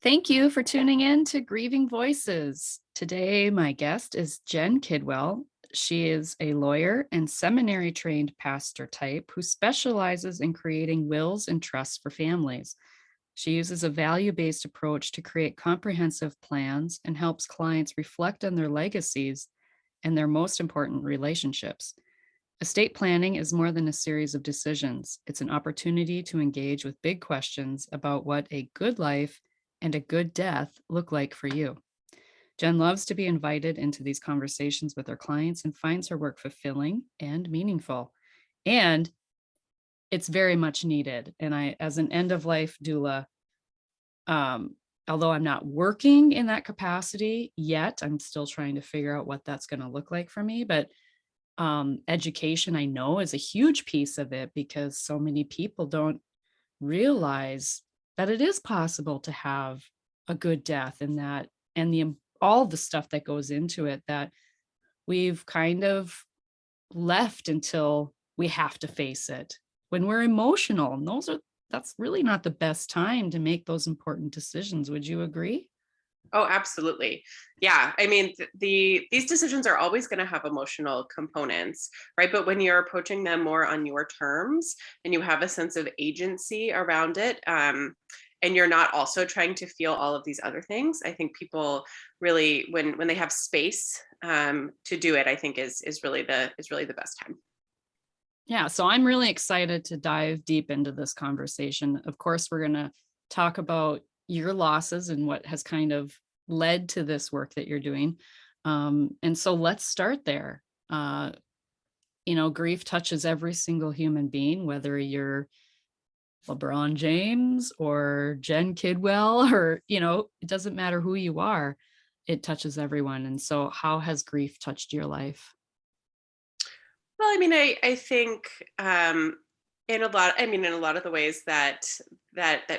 Thank you for tuning in to Grieving Voices. Today, my guest is Jen Kidwell. She is a lawyer and seminary trained pastor type who specializes in creating wills and trusts for families. She uses a value based approach to create comprehensive plans and helps clients reflect on their legacies and their most important relationships. Estate planning is more than a series of decisions. It's an opportunity to engage with big questions about what a good life and a good death look like for you. Jen loves to be invited into these conversations with her clients and finds her work fulfilling and meaningful. And it's very much needed. And I, as an end of life doula, um, although I'm not working in that capacity yet, I'm still trying to figure out what that's going to look like for me. But education, I know, is a huge piece of it because so many people don't realize that it is possible to have a good death and that and the all the stuff that goes into it that we've kind of left until we have to face it when we're emotional. And that's really not the best time to make those important decisions. Would you agree? Oh, absolutely. Yeah. I mean, these decisions are always going to have emotional components, right? But when you're approaching them more on your terms and you have a sense of agency around it, and you're not also trying to feel all of these other things, I think people really, when they have space to do it, I think is really the best time. Yeah, so I'm really excited to dive deep into this conversation. Of course, we're going to talk about your losses and what has kind of led to this work that you're doing. And so let's start there. Grief touches every single human being, whether you're LeBron James or Jen Kidwell, or, it doesn't matter who you are, it touches everyone. And so, how has grief touched your life? Well, I mean, I think in a lot of the ways that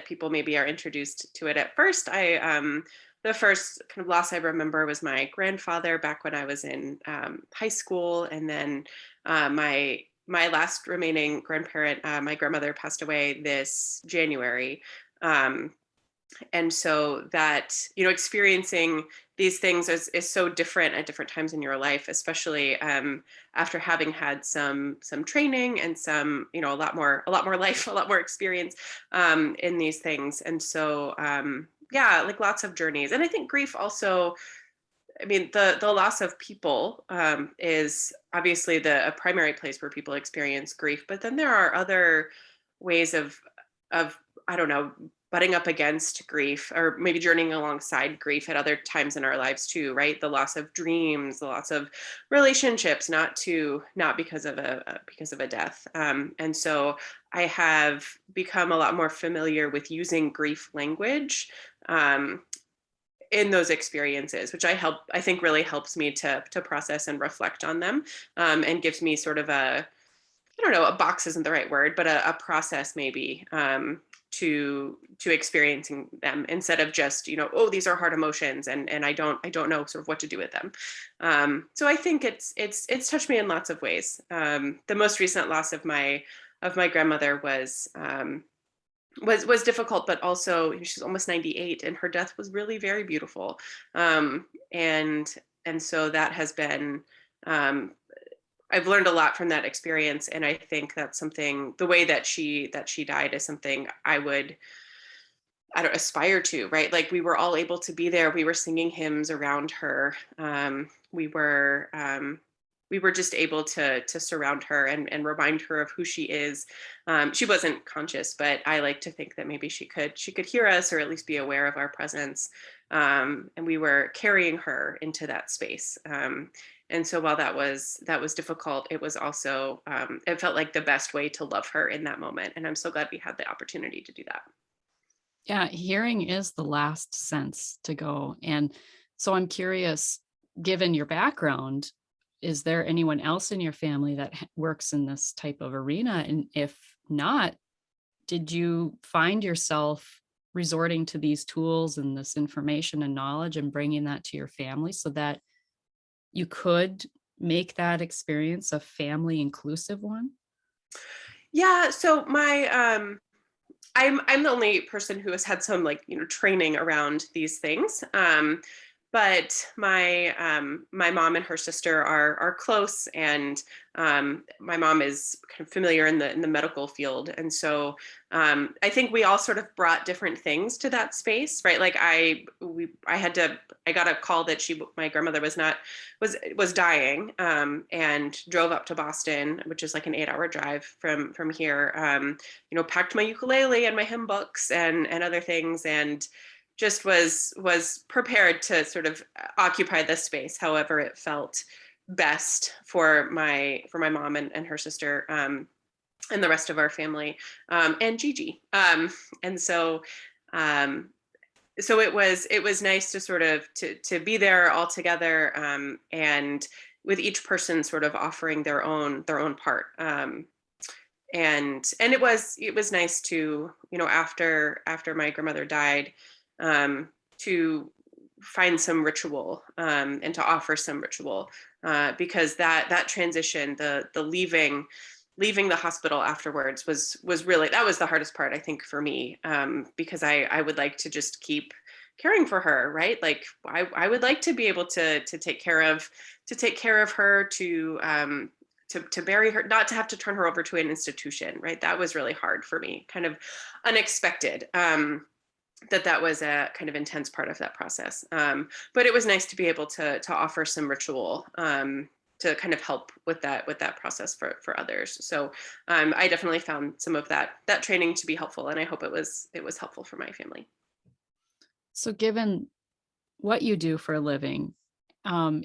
people maybe are introduced to it at first. The first kind of loss I remember was my grandfather back when I was in high school, and then my last remaining grandparent, my grandmother, passed away this January. Um, and so that, experiencing these things is so different at different times in your life, especially after having had some training and some, a lot more life, a lot more experience in these things. And so yeah, like lots of journeys. And I think grief also, I mean, the loss of people is obviously a primary place where people experience grief, but then there are other ways of I don't know, butting up against grief, or maybe journeying alongside grief at other times in our lives too, right? The loss of dreams, the loss of relationships, not because of a death. And so I have become a lot more familiar with using grief language um, in those experiences, which I think really helps me to process and reflect on them, and gives me sort of I don't know, a box isn't the right word, but a process maybe, to experiencing them, instead of just, oh, these are hard emotions, and I don't know sort of what to do with them. So I think it's touched me in lots of ways. The most recent loss of my grandmother was difficult, but also, she's almost 98, and her death was really very beautiful. And so that has been, um, I've learned a lot from that experience, and I think that's something. The way that she died is something I don't aspire to, right? Like, we were all able to be there. We were singing hymns around her. We were just able to surround her and remind her of who she is. She wasn't conscious, but I like to think that maybe she could hear us, or at least be aware of our presence. And we were carrying her into that space. And so while that was difficult, it was also, it felt like the best way to love her in that moment. And I'm so glad we had the opportunity to do that. Yeah, hearing is the last sense to go. And so I'm curious, given your background, is there anyone else in your family that works in this type of arena? And if not, did you find yourself resorting to these tools and this information and knowledge and bringing that to your family so that you could make that experience a family inclusive one? Yeah. So I'm the only person who has had some like, training around these things. But my mom and her sister are close, and my mom is kind of familiar in the medical field, and so I think we all sort of brought different things to that space, right? Like I got a call that my grandmother was dying, and drove up to Boston, which is like an 8-hour drive from here. Packed my ukulele and my hymn books and other things, and just was prepared to sort of occupy this space however it felt best for my mom and her sister, and the rest of our family, and Gigi. And so it was nice to sort of to be there all together, and with each person sort of offering their own part. And it was nice to, after my grandmother died, to find some ritual, and to offer some ritual, because that transition, the leaving the hospital afterwards was really, that was the hardest part, I think, for me, because I would like to just keep caring for her, right? Like I would like to be able to take care of her, to bury her, not to have to turn her over to an institution, right? That was really hard for me, kind of unexpected. That was a kind of intense part of that process. But it was nice to be able to offer some ritual, to kind of help with that process for others. So I definitely found some of that training to be helpful, and I hope it was helpful for my family. So, given what you do for a living,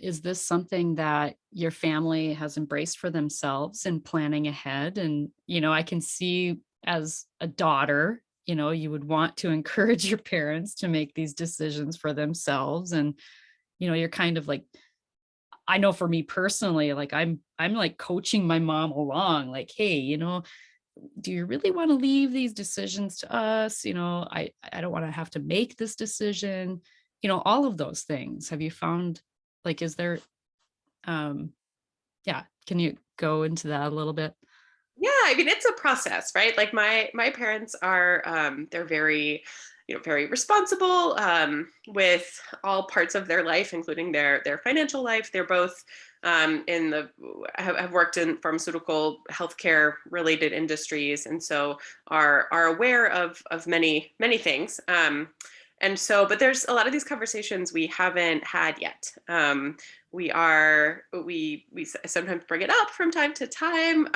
is this something that your family has embraced for themselves in planning ahead? And, I can see as a daughter, you would want to encourage your parents to make these decisions for themselves. And, you're kind of like, I know for me personally, like I'm like coaching my mom along, like, hey, do you really want to leave these decisions to us? I don't want to have to make this decision, all of those things. Have you found, like, is there, um, yeah, can you go into that a little bit? Yeah, I mean, it's a process, right? Like my parents are, they're very, very responsible, with all parts of their life, including their financial life. They're both, in the have worked in pharmaceutical healthcare related industries, and so are aware of many things. And so, but there's a lot of these conversations we haven't had yet. We sometimes bring it up from time to time,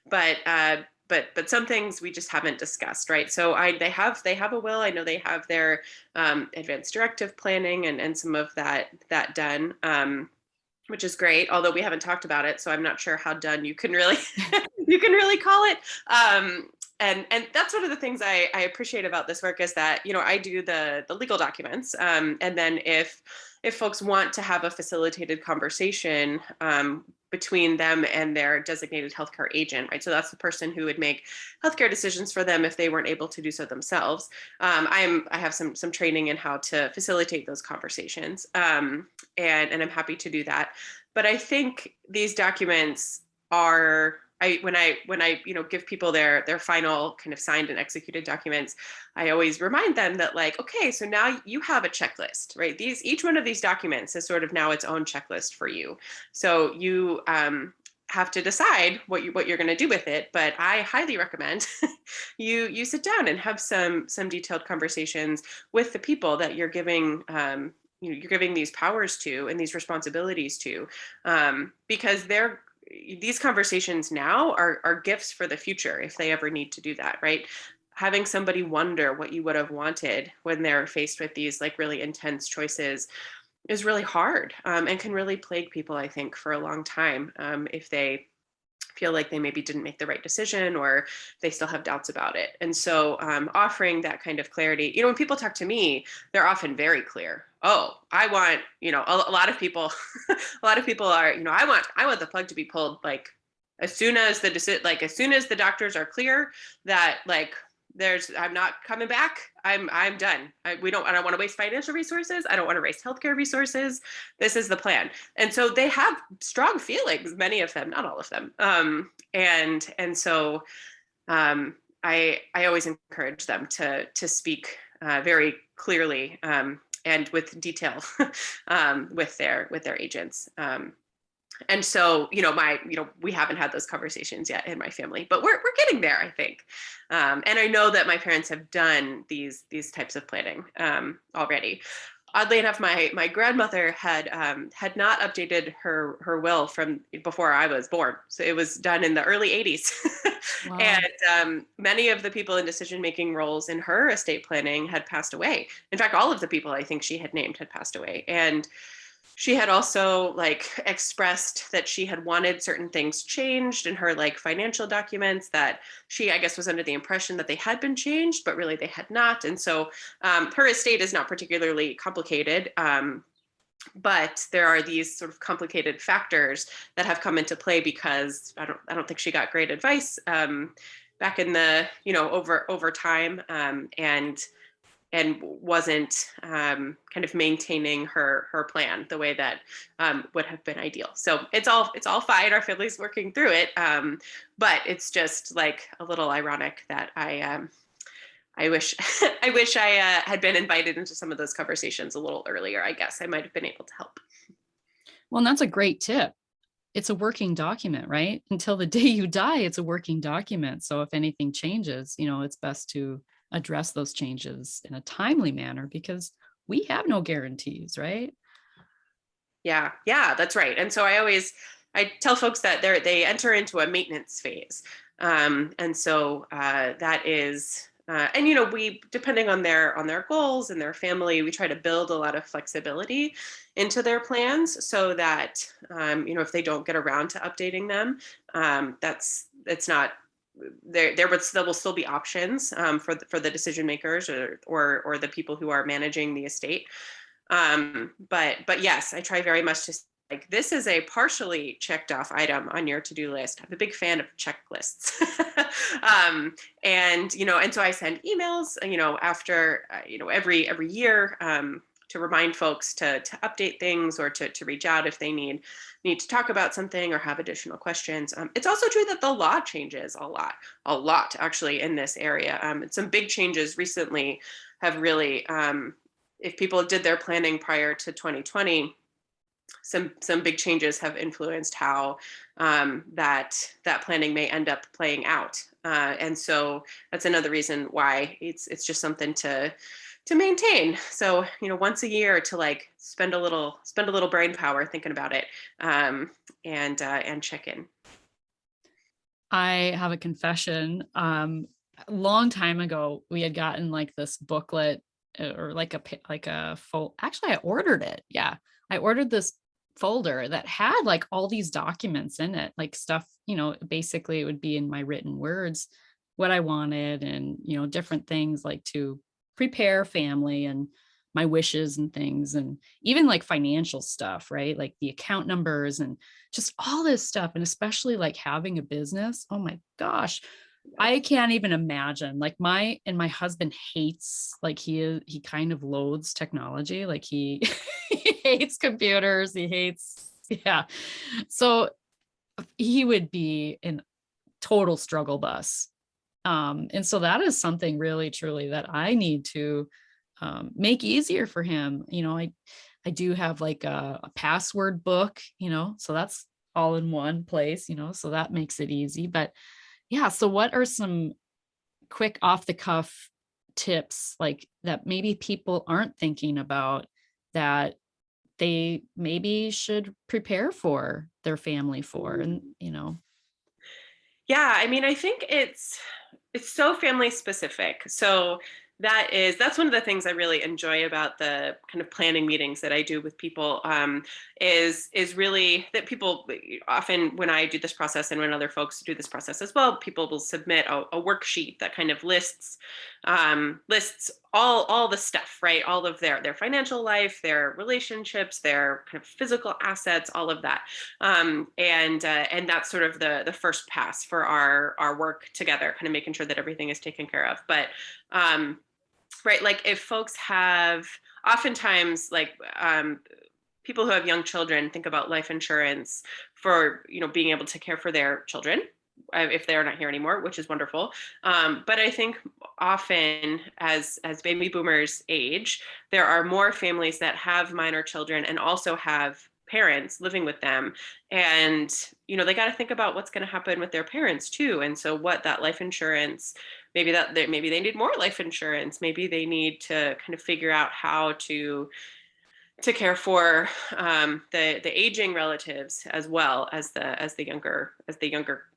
but some things we just haven't discussed, right? So they have a will. I know they have their, advanced directive planning and some of that done, which is great. Although we haven't talked about it, so I'm not sure how done you can really you can really call it. And that's one of the things I appreciate about this work, is that I do the legal documents, and then if folks want to have a facilitated conversation, between them and their designated healthcare agent, right? So that's the person who would make healthcare decisions for them if they weren't able to do so themselves. I have some training in how to facilitate those conversations, and I'm happy to do that. But I think these documents are, when I give people their final kind of signed and executed documents, I always remind them that, like, okay, so now you have a checklist, right? Each one of these documents is sort of now its own checklist for you. So you, have to decide what you're going to do with it. But I highly recommend you sit down and have some detailed conversations with the people that you're giving, you're giving these powers to and these responsibilities to, because these conversations now are gifts for the future if they ever need to do that, right? Having somebody wonder what you would have wanted when they're faced with these like really intense choices is really hard, and can really plague people, I think, for a long time, if they feel like they maybe didn't make the right decision, or they still have doubts about it. And so, offering that kind of clarity, when people talk to me, they're often very clear. Oh, I want, a lot of people, a lot of people are, I want the plug to be pulled, like as soon as as soon as the doctors are clear that, like, I'm not coming back. I'm done. I don't want to waste financial resources. I don't want to waste healthcare resources. This is the plan. And so they have strong feelings, many of them, not all of them. And so, I always encourage them to speak very clearly and with detail with their agents. And so, we haven't had those conversations yet in my family, but we're getting there, I think. And I know that my parents have done these types of planning already. Oddly enough, my grandmother had not updated her will from before I was born, so it was done in the early '80s, Wow. and many of the people in decision making roles in her estate planning had passed away. In fact, all of the people I think she had named had passed away, and she had also like expressed that she had wanted certain things changed in her like financial documents that she, I guess, was under the impression that they had been changed, but really they had not. And so her estate is not particularly complicated. But there are these sort of complicated factors that have come into play because I don't think she got great advice back in the over time, and wasn't kind of maintaining her plan the way that would have been ideal. So it's all fine. Our family's working through it, but it's just like a little ironic that I wish I wish I had been invited into some of those conversations a little earlier. I guess I might have been able to help. Well, and that's a great tip. It's a working document, right? Until the day you die, it's a working document. So if anything changes, it's best to address those changes in a timely manner because we have no guarantees, right? Yeah, yeah, that's right. And so I tell folks that they enter into a maintenance phase, and so that is. And we, depending on their goals and their family, we try to build a lot of flexibility into their plans so that if they don't get around to updating them, that's it's not there will still be options for the decision makers or the people who are managing the estate. But yes, I try very much to like this is a partially checked off item on your to-do list. I'm a big fan of checklists. And so I send emails, after every year, to remind folks to update things or to reach out if they need to talk about something or have additional questions. It's also true that the law changes a lot actually in this area. Some big changes recently have really, if people did their planning prior to 2020, some big changes have influenced how that planning may end up playing out. And so that's another reason why it's just something to maintain. So once a year to like spend a little brain power thinking about it, and check in. I have a confession. A long time ago, we had gotten like this booklet or like a full. Actually, I ordered it. Yeah, I ordered this folder that had like all these documents in it, like stuff. Basically, it would be in my written words what I wanted, and different things like to prepare family and my wishes and things, and even like financial stuff, right? Like the account numbers and just all this stuff. And especially like having a business. Oh my gosh. I can't even imagine. Like my husband hates, like he kind of loathes technology. Like he he hates computers. He hates, yeah. So he would be in total struggle bus. And so that is something really truly that I need to make easier for him. I do have like a password book, so that's all in one place, so that makes it easy. But yeah, so what are some quick off the cuff tips like that maybe people aren't thinking about that they maybe should prepare for their family for? And. Yeah, I mean, I think it's so family specific. So that's one of the things I really enjoy about the kind of planning meetings that I do with people, is really that people often, when I do this process and when other folks do this process as well, people will submit a worksheet that kind of lists all the stuff, right? All of their financial life, their relationships, their kind of physical assets, all of that. And that's sort of the first pass for our work together, kind of making sure that everything is taken care of. But right, like if folks have, oftentimes like people who have young children think about life insurance for being able to care for their children. if they're not here anymore, which is wonderful. But I think often as baby boomers age, there are more families that have minor children and also have parents living with them. And, they got to think about what's going to happen with their parents too. And so what that life insurance, maybe they need more life insurance. Maybe they need to kind of figure out how to care for the aging relatives as well as the younger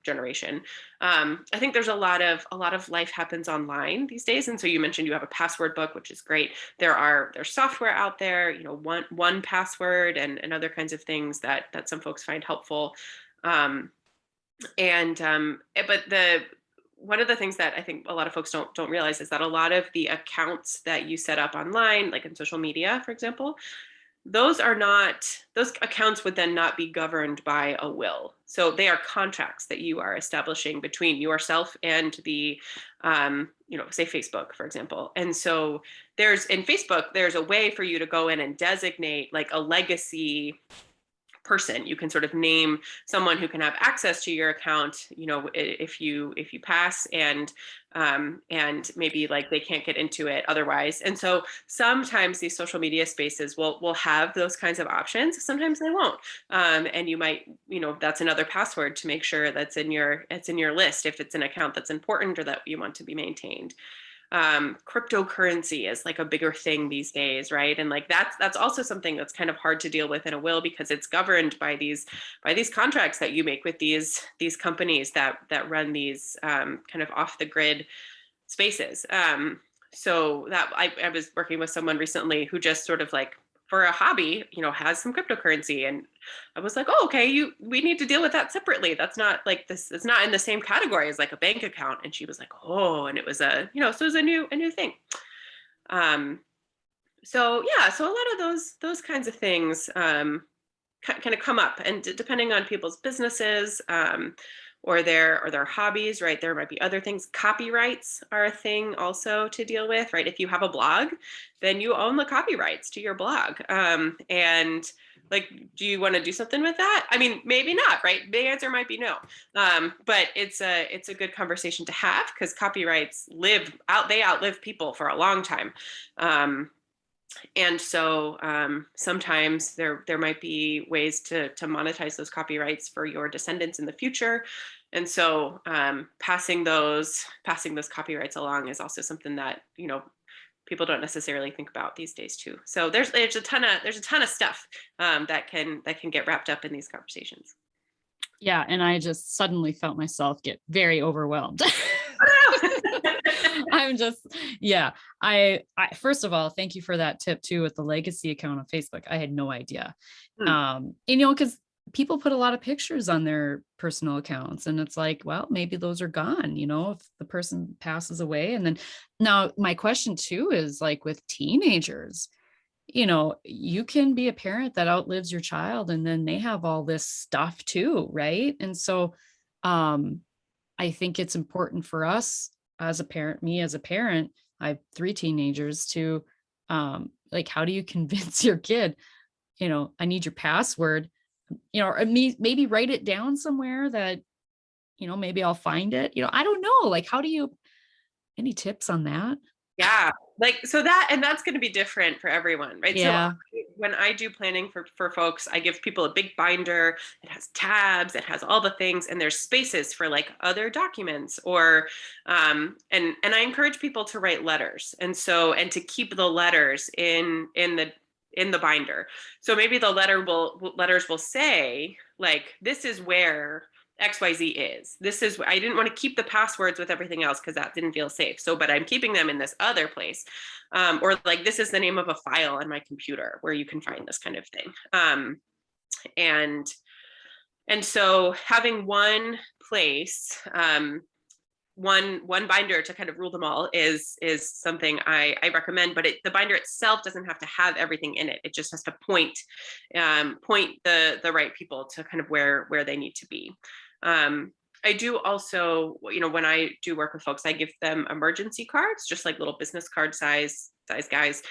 generation. I think there's a lot of life happens online these days, and so you mentioned you have a password book, which is great. There's software out there, one password and other kinds of things that some folks find helpful. Um, but the one of the things that I think a lot of folks don't realize is that a lot of the accounts that you set up online, like in social media, for example, those accounts would then not be governed by a will. So they are contracts that you are establishing between yourself and say Facebook, for example. And so in Facebook, there's a way for you to go in and designate like a legacy person. You can sort of name someone who can have access to your account, if you pass, and maybe like they can't get into it otherwise. And so sometimes these social media spaces will have those kinds of options. Sometimes they won't. And you might, that's another password to make sure it's in your list if it's an account that's important or that you want to be maintained. Cryptocurrency is like a bigger thing these days, right? And like that's also something that's kind of hard to deal with in a will because it's governed by these contracts that you make with these companies that run these kind of off the grid spaces. So that I was working with someone recently who just sort of like for a hobby, has some cryptocurrency. And I was like, oh, okay, we need to deal with that separately. That's not like this, it's not in the same category as like a bank account. And she was like, oh, and it was so it was a new thing. So yeah, so a lot of those kinds of things kind of come up, and depending on people's businesses, or their hobbies, right? There might be other things. Copyrights are a thing also to deal with, right? If you have a blog, then you own the copyrights to your blog. And like, do you want to do something with that? I mean, maybe not, right? The answer might be no. But it's a good conversation to have because copyrights they outlive people for a long time. And so sometimes there might be ways to monetize those copyrights for your descendants in the future. And so passing those copyrights along is also something that people don't necessarily think about these days too. So there's a ton of stuff that can get wrapped up in these conversations. Yeah, and I just suddenly felt myself get very overwhelmed. I'm just, yeah. I first of all, thank you for that tip too with the legacy account on Facebook. I had no idea. Hmm. Because people put a lot of pictures on their personal accounts, and it's like, well, maybe those are gone, if the person passes away. And then now my question too is like with teenagers, you can be a parent that outlives your child and then they have all this stuff too, right? And so I think it's important for us as a parent, me as a parent, I have 3 teenagers to like, how do you convince your kid, I need your password, or maybe write it down somewhere that, maybe I'll find it. I don't know. Like, any tips on that? Yeah, like and that's going to be different for everyone, right? So Yeah. when I do planning for folks, I give people a big binder. It has tabs, it has all the things, and there's spaces for like other documents or and I encourage people to write letters, and to keep the letters in the binder. So maybe the letters will say like, this is where XYZ is. I didn't want to keep the passwords with everything else because that didn't feel safe. But I'm keeping them in this other place. Or like, this is the name of a file on my computer where you can find this kind of thing. And so having one place, one binder to kind of rule them all is something I recommend. But the binder itself doesn't have to have everything in it. It just has to point the right people to kind of where they need to be. I do also, when I do work with folks, I give them emergency cards, just like little business card size guys.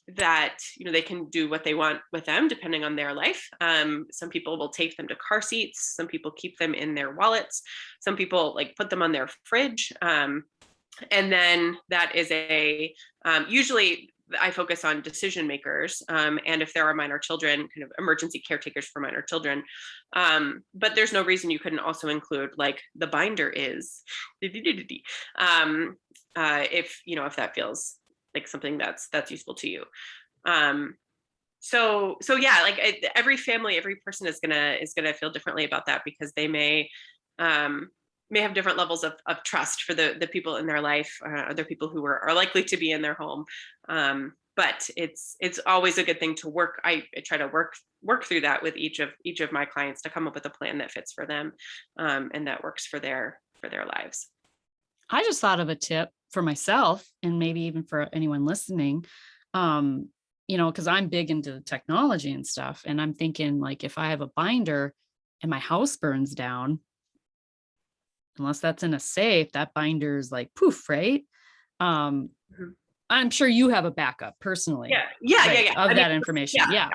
that they can do what they want with them depending on their life. Some people will take them to car seats. Some people keep them in their wallets. Some people like put them on their fridge. And then that is usually I focus on decision makers, and if there are minor children, kind of emergency caretakers for minor children. But there's no reason you couldn't also include like the binder is, if that feels like something that's useful to you. So yeah, like every family, every person is gonna feel differently about that, because they may have different levels of trust for the people in their life, other people who are likely to be in their home. But it's always a good thing to work. I try to work through that with each of my clients to come up with a plan that fits for them, and that works for their lives. I just thought of a tip for myself and maybe even for anyone listening. Because I'm big into technology and stuff. And I'm thinking, like, if I have a binder and my house burns down, unless that's in a safe, that binder's like poof, right? Um, Mhm. I'm sure you have a backup personally, right, Yeah. of I mean, that information. yeah, Yeah.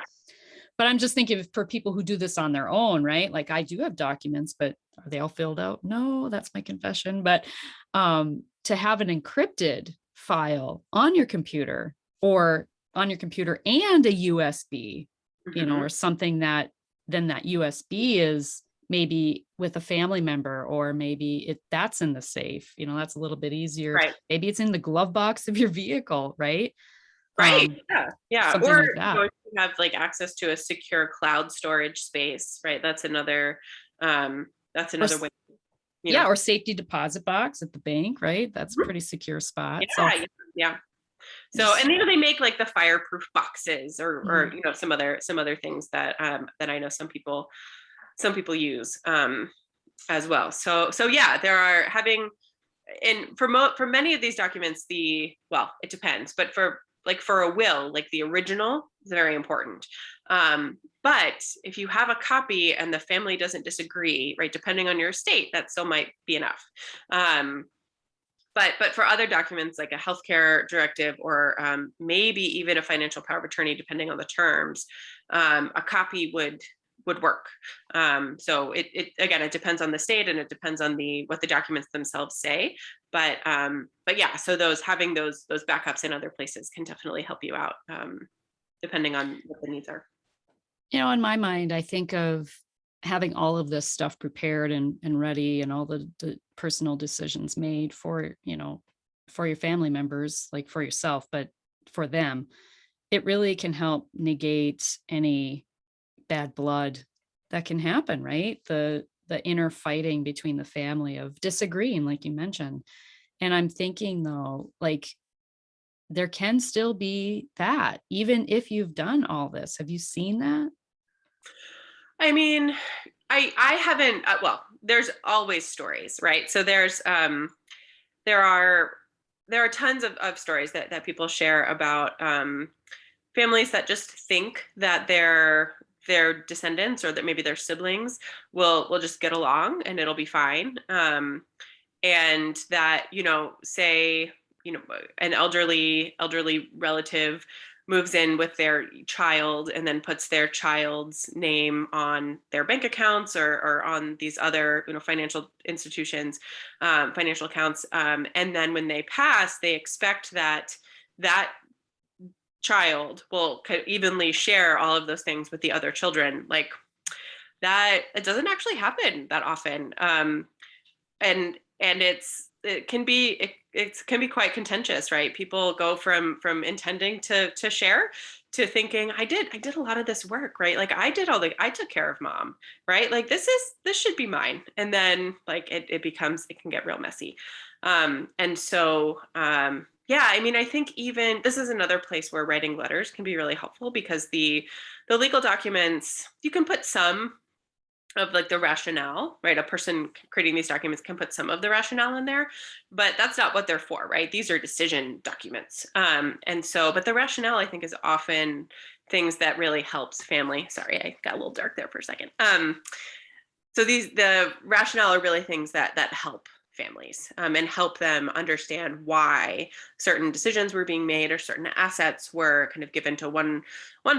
But I'm just thinking for people who do this on their own, right? Like I do have documents, but are they all filled out? No, that's my confession. But to have an encrypted file on your computer, or on your computer and a USB, hmm or something that then that USB is maybe with a family member, or maybe that's in the safe, that's a little bit easier. right. Maybe it's in the glove box of your vehicle, right? Right. Um, Yeah. something Or like that. if you have like access to a secure cloud storage space, right? That's another way, you Yeah, know. or safety deposit box at the bank, right? That's a Mhm. pretty secure spot. So Yeah. Yeah. So, there's and they make like the fireproof boxes, or mhm. some other things that I know some people use, as well. So yeah, there are having, and for many of these documents, it depends, but for a will, like the original is very important. But if you have a copy and the family doesn't disagree, right, depending on your state, that still might be enough. Um, but for other documents like a healthcare directive, or maybe even a financial power of attorney, depending on the terms, a copy would work. So it again, it depends on the state, and it depends on what the documents themselves say. But yeah, so having those backups in other places can definitely help you out, depending on what the needs are. In my mind, I think of having all of this stuff prepared and ready, and all the personal decisions made for your family members, like for yourself, but for them. It really can help negate any bad blood that can happen, right? The inner fighting between the family of disagreeing, like you mentioned. And I'm thinking though, like there can still be that, even if you've done all this. Have you seen that? I mean, I haven't. Well, there's always stories, right? So there are tons of stories that people share about, families that just think that their descendants, or that maybe their siblings will just get along and it'll be fine. And that, say, an elderly relative moves in with their child and then puts their child's name on their bank accounts, or on these other, financial institutions, financial accounts, and then when they pass, they expect that child will evenly share all of those things with the other children. Like that, it doesn't actually happen that often. And it can be quite contentious, right? People go from intending to share, to thinking, I did a lot of this work, right? Like I took care of mom, right? Like this should be mine. And then like it can get real messy. And so yeah, I mean, I think even this is another place where writing letters can be really helpful, because the legal documents, you can put some of like the rationale, right? A person creating these documents can put some of the rationale in there, but that's not what they're for, right? These are decision documents. And so, but the rationale, I think, is often things that really helps family. Sorry, I got a little dark there for a second. So the rationale are really things that help families, and help them understand why certain decisions were being made or certain assets were kind of given to one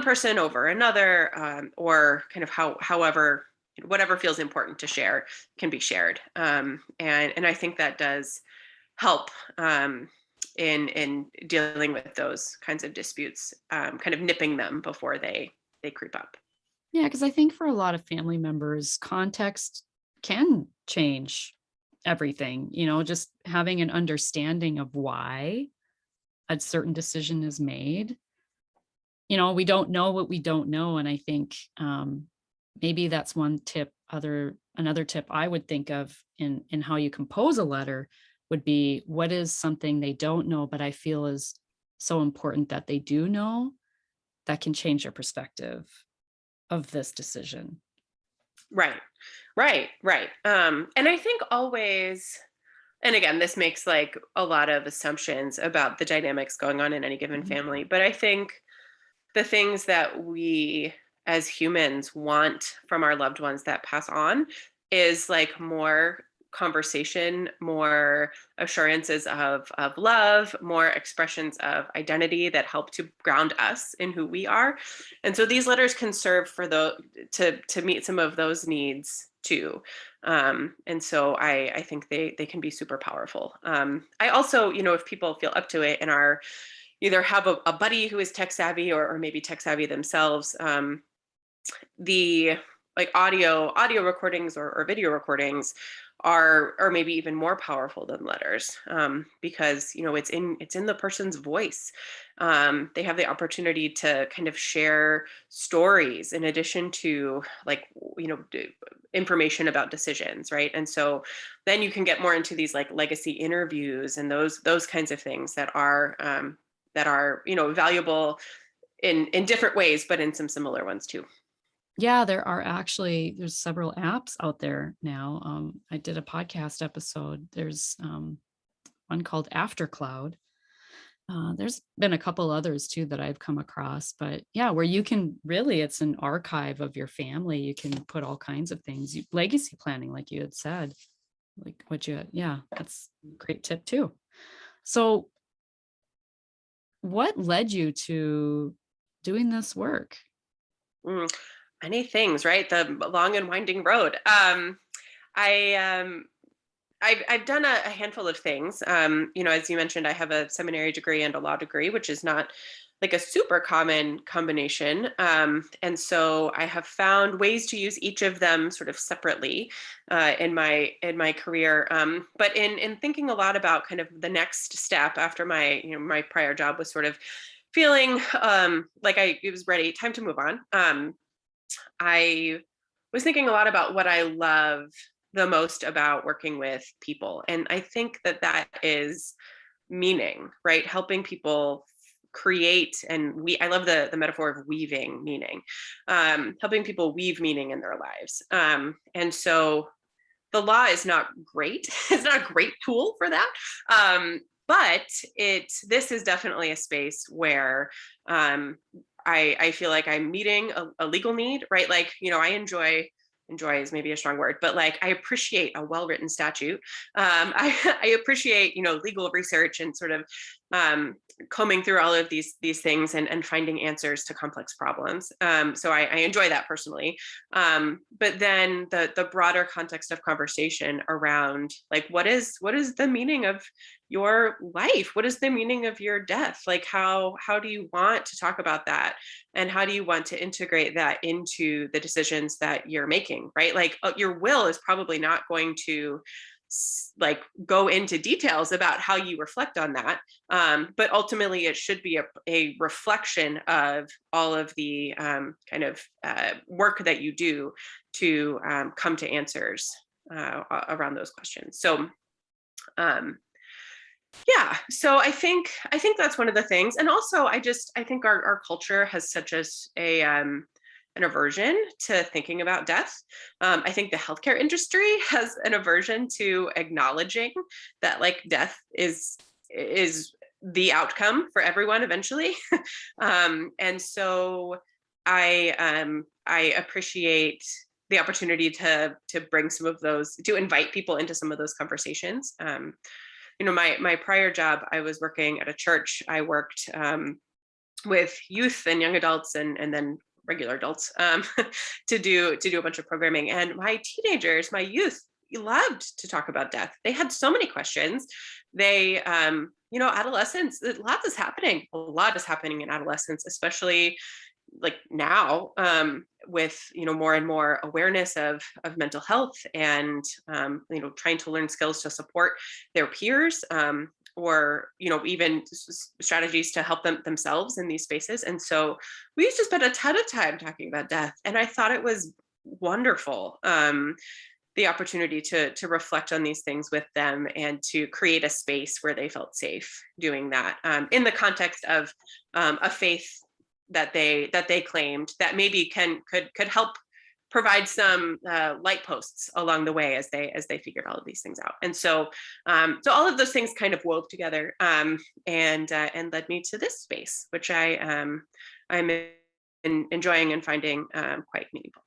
person over another, or kind of however whatever feels important to share can be shared. And I think that does help, in dealing with those kinds of disputes, kind of nipping them before they creep up. Yeah, because I think for a lot of family members, context can change everything, just having an understanding of why a certain decision is made. We don't know what we don't know. And I think maybe that's one tip. Another tip I would think of in how you compose a letter would be, what is something they don't know, but I feel is so important that they do know, that can change their perspective of this decision. Right, right. And I think always, and again, this makes like a lot of assumptions about the dynamics going on in any given Mhm. family, but I think the things that we as humans want from our loved ones that pass on is like more conversation, more assurances of love, more expressions of identity that help to ground us in who we are. And so these letters can serve for the to meet some of those needs too. And so I think they can be super powerful. I also, if people feel up to it and are either have a buddy who is tech savvy, or maybe tech savvy themselves, the like audio recordings, or video recordings are maybe even more powerful than letters, because it's in the person's voice. They have the opportunity to kind of share stories in addition to like information about decisions, right? And so then you can get more into these like legacy interviews and those kinds of things that are valuable in different ways, but in some similar ones too. Yeah, there's several apps out there now. I did a podcast episode. There's one called Aftercloud. There's been a couple others too that I've come across, but yeah, where you can really, it's an archive of your family. You can put all kinds of things, legacy planning, like you had said, like yeah, that's a great tip too. So, what led you to doing this work? Mm, many things, right? The long and winding road. I I've done a handful of things. As you mentioned, I have a seminary degree and a law degree, which is not like a super common combination. And so I have found ways to use each of them sort of separately, in my career. But in thinking a lot about kind of the next step after my prior job was sort of feeling, like it was ready, time to move on. I was thinking a lot about what I love the most about working with people. And I think that is meaning, right? Helping people create, and I love the metaphor of weaving meaning, helping people weave meaning in their lives. And so the law is not great. It's not a great tool for that. But this is definitely a space where, I feel like I'm meeting a legal need, right? Like, I enjoy is maybe a strong word, but like I appreciate a well-written statute. I appreciate, legal research and sort of, combing through all of these things and finding answers to complex problems. So I enjoy that personally. But then the broader context of conversation around like what is the meaning of your life? What is the meaning of your death? Like how do you want to talk about that? And how do you want to integrate that into the decisions that you're making, right? Like your will is probably not going to like go into details about how you reflect on that, but ultimately it should be a reflection of all of the, kind of work that you do to, come to answers, around those questions. So, um, yeah, so I think that's one of the things. And also I think our culture has such an aversion to thinking about death. I think the healthcare industry has an aversion to acknowledging that like death is the outcome for everyone eventually. And so I appreciate the opportunity to bring some of those, to invite people into some of those conversations. My prior job, I was working at a church. I worked with youth and young adults, and then regular adults, to do a bunch of programming. And my teenagers, my youth, loved to talk about death. They had so many questions. They, adolescents, a lot is happening. A lot is happening in adolescence, especially like now, with more and more awareness of mental health, and trying to learn skills to support their peers, or even strategies to help them themselves in these spaces. And so we used to spend a ton of time talking about death, and I thought it was wonderful, the opportunity to reflect on these things with them, and to create a space where they felt safe doing that, in the context of a faith that they claimed, that maybe could help provide some light posts along the way as they figured all of these things out. And so all of those things kind of wove together, and led me to this space, which I'm enjoying and finding quite meaningful.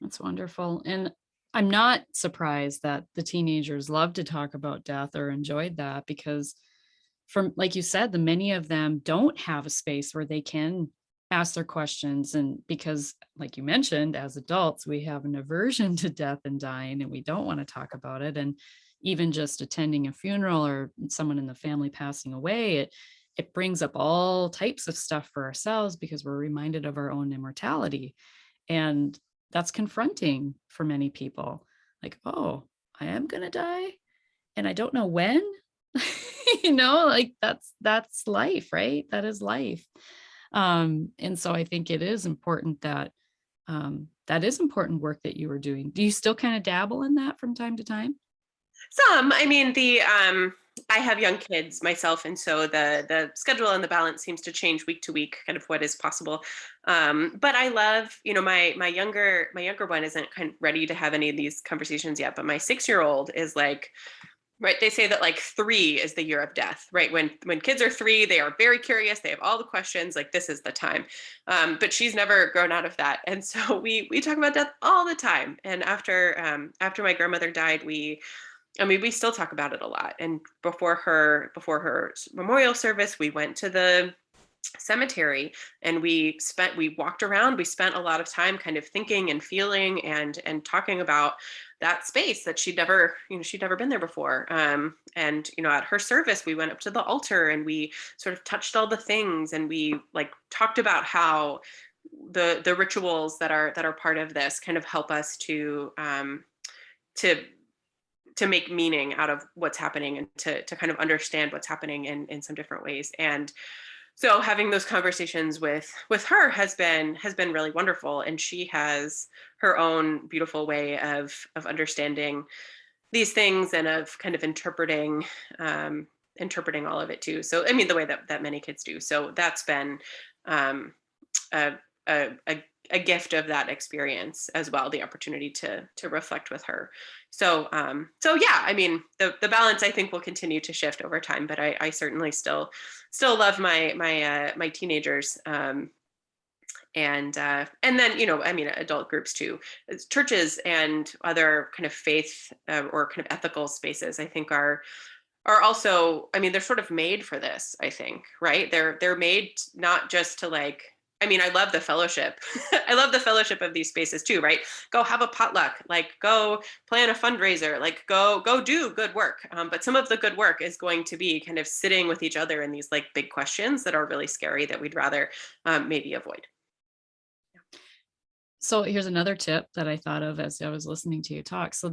That's wonderful. And I'm not surprised that the teenagers love to talk about death or enjoyed that, because from, like you said, the many of them don't have a space where they can ask their questions. And because, like you mentioned, as adults, we have an aversion to death and dying, and we don't want to talk about it. And even just attending a funeral or someone in the family passing away, it brings up all types of stuff for ourselves, because we're reminded of our own immortality. And that's confronting for many people. Like, oh, I am going to die and I don't know when. Like that's life, right? That is life. And so I think it is important that is important work that you were doing. Do you still kind of dabble in that from time to time? Some, I mean, I have young kids myself, and so the schedule and the balance seems to change week to week, kind of what is possible. But I love, my younger one isn't kind of ready to have any of these conversations yet, but my 6-year-old is like, right, they say that like 3 is the year of death, right? When kids are 3, they are very curious, they have all the questions, like this is the time. But she's never grown out of that, and so we talk about death all the time. And after my grandmother died, we still talk about it a lot. And before her memorial service, we went to the cemetery, and we walked around. We spent a lot of time kind of thinking and feeling and talking about that space that she'd never been there before. And at her service, we went up to the altar, and we sort of touched all the things, and we like talked about how the rituals that are part of this kind of help us to to make meaning out of what's happening, and to kind of understand what's happening in some different ways. And so having those conversations with her has been really wonderful. And she has her own beautiful way of understanding these things, and of kind of interpreting all of it too. So I mean, the way that many kids do. So that's been um, a, a gift of that experience as well, the opportunity to reflect with her. So yeah, I mean, the balance I think will continue to shift over time, but I certainly still love my teenagers, and then I mean, adult groups too. Churches and other kind of faith, or kind of ethical spaces, I think are also, I mean, they're sort of made for this, I think, right? They're made not just to like, I mean, I love the fellowship. I love the fellowship of these spaces too, right? Go have a potluck, like go plan a fundraiser, like go do good work. But some of the good work is going to be kind of sitting with each other in these like big questions that are really scary, that we'd rather maybe avoid. So here's another tip that I thought of as I was listening to you talk. So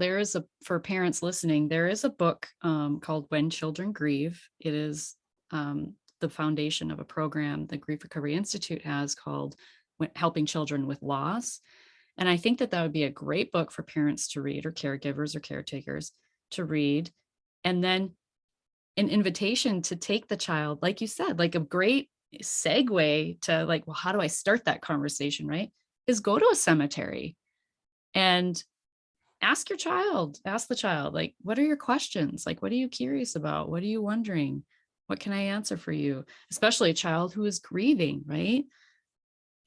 for parents listening, there is a book called When Children Grieve. It is the foundation of a program the Grief Recovery Institute has called Helping Children with Loss. And I think that would be a great book for parents to read, or caregivers or caretakers to read. And then an invitation to take the child, like you said, like a great segue to like, well, how do I start that conversation, right? Is go to a cemetery and ask the child, like, what are your questions? Like, what are you curious about? What are you wondering? What can I answer for you? Especially a child who is grieving, right?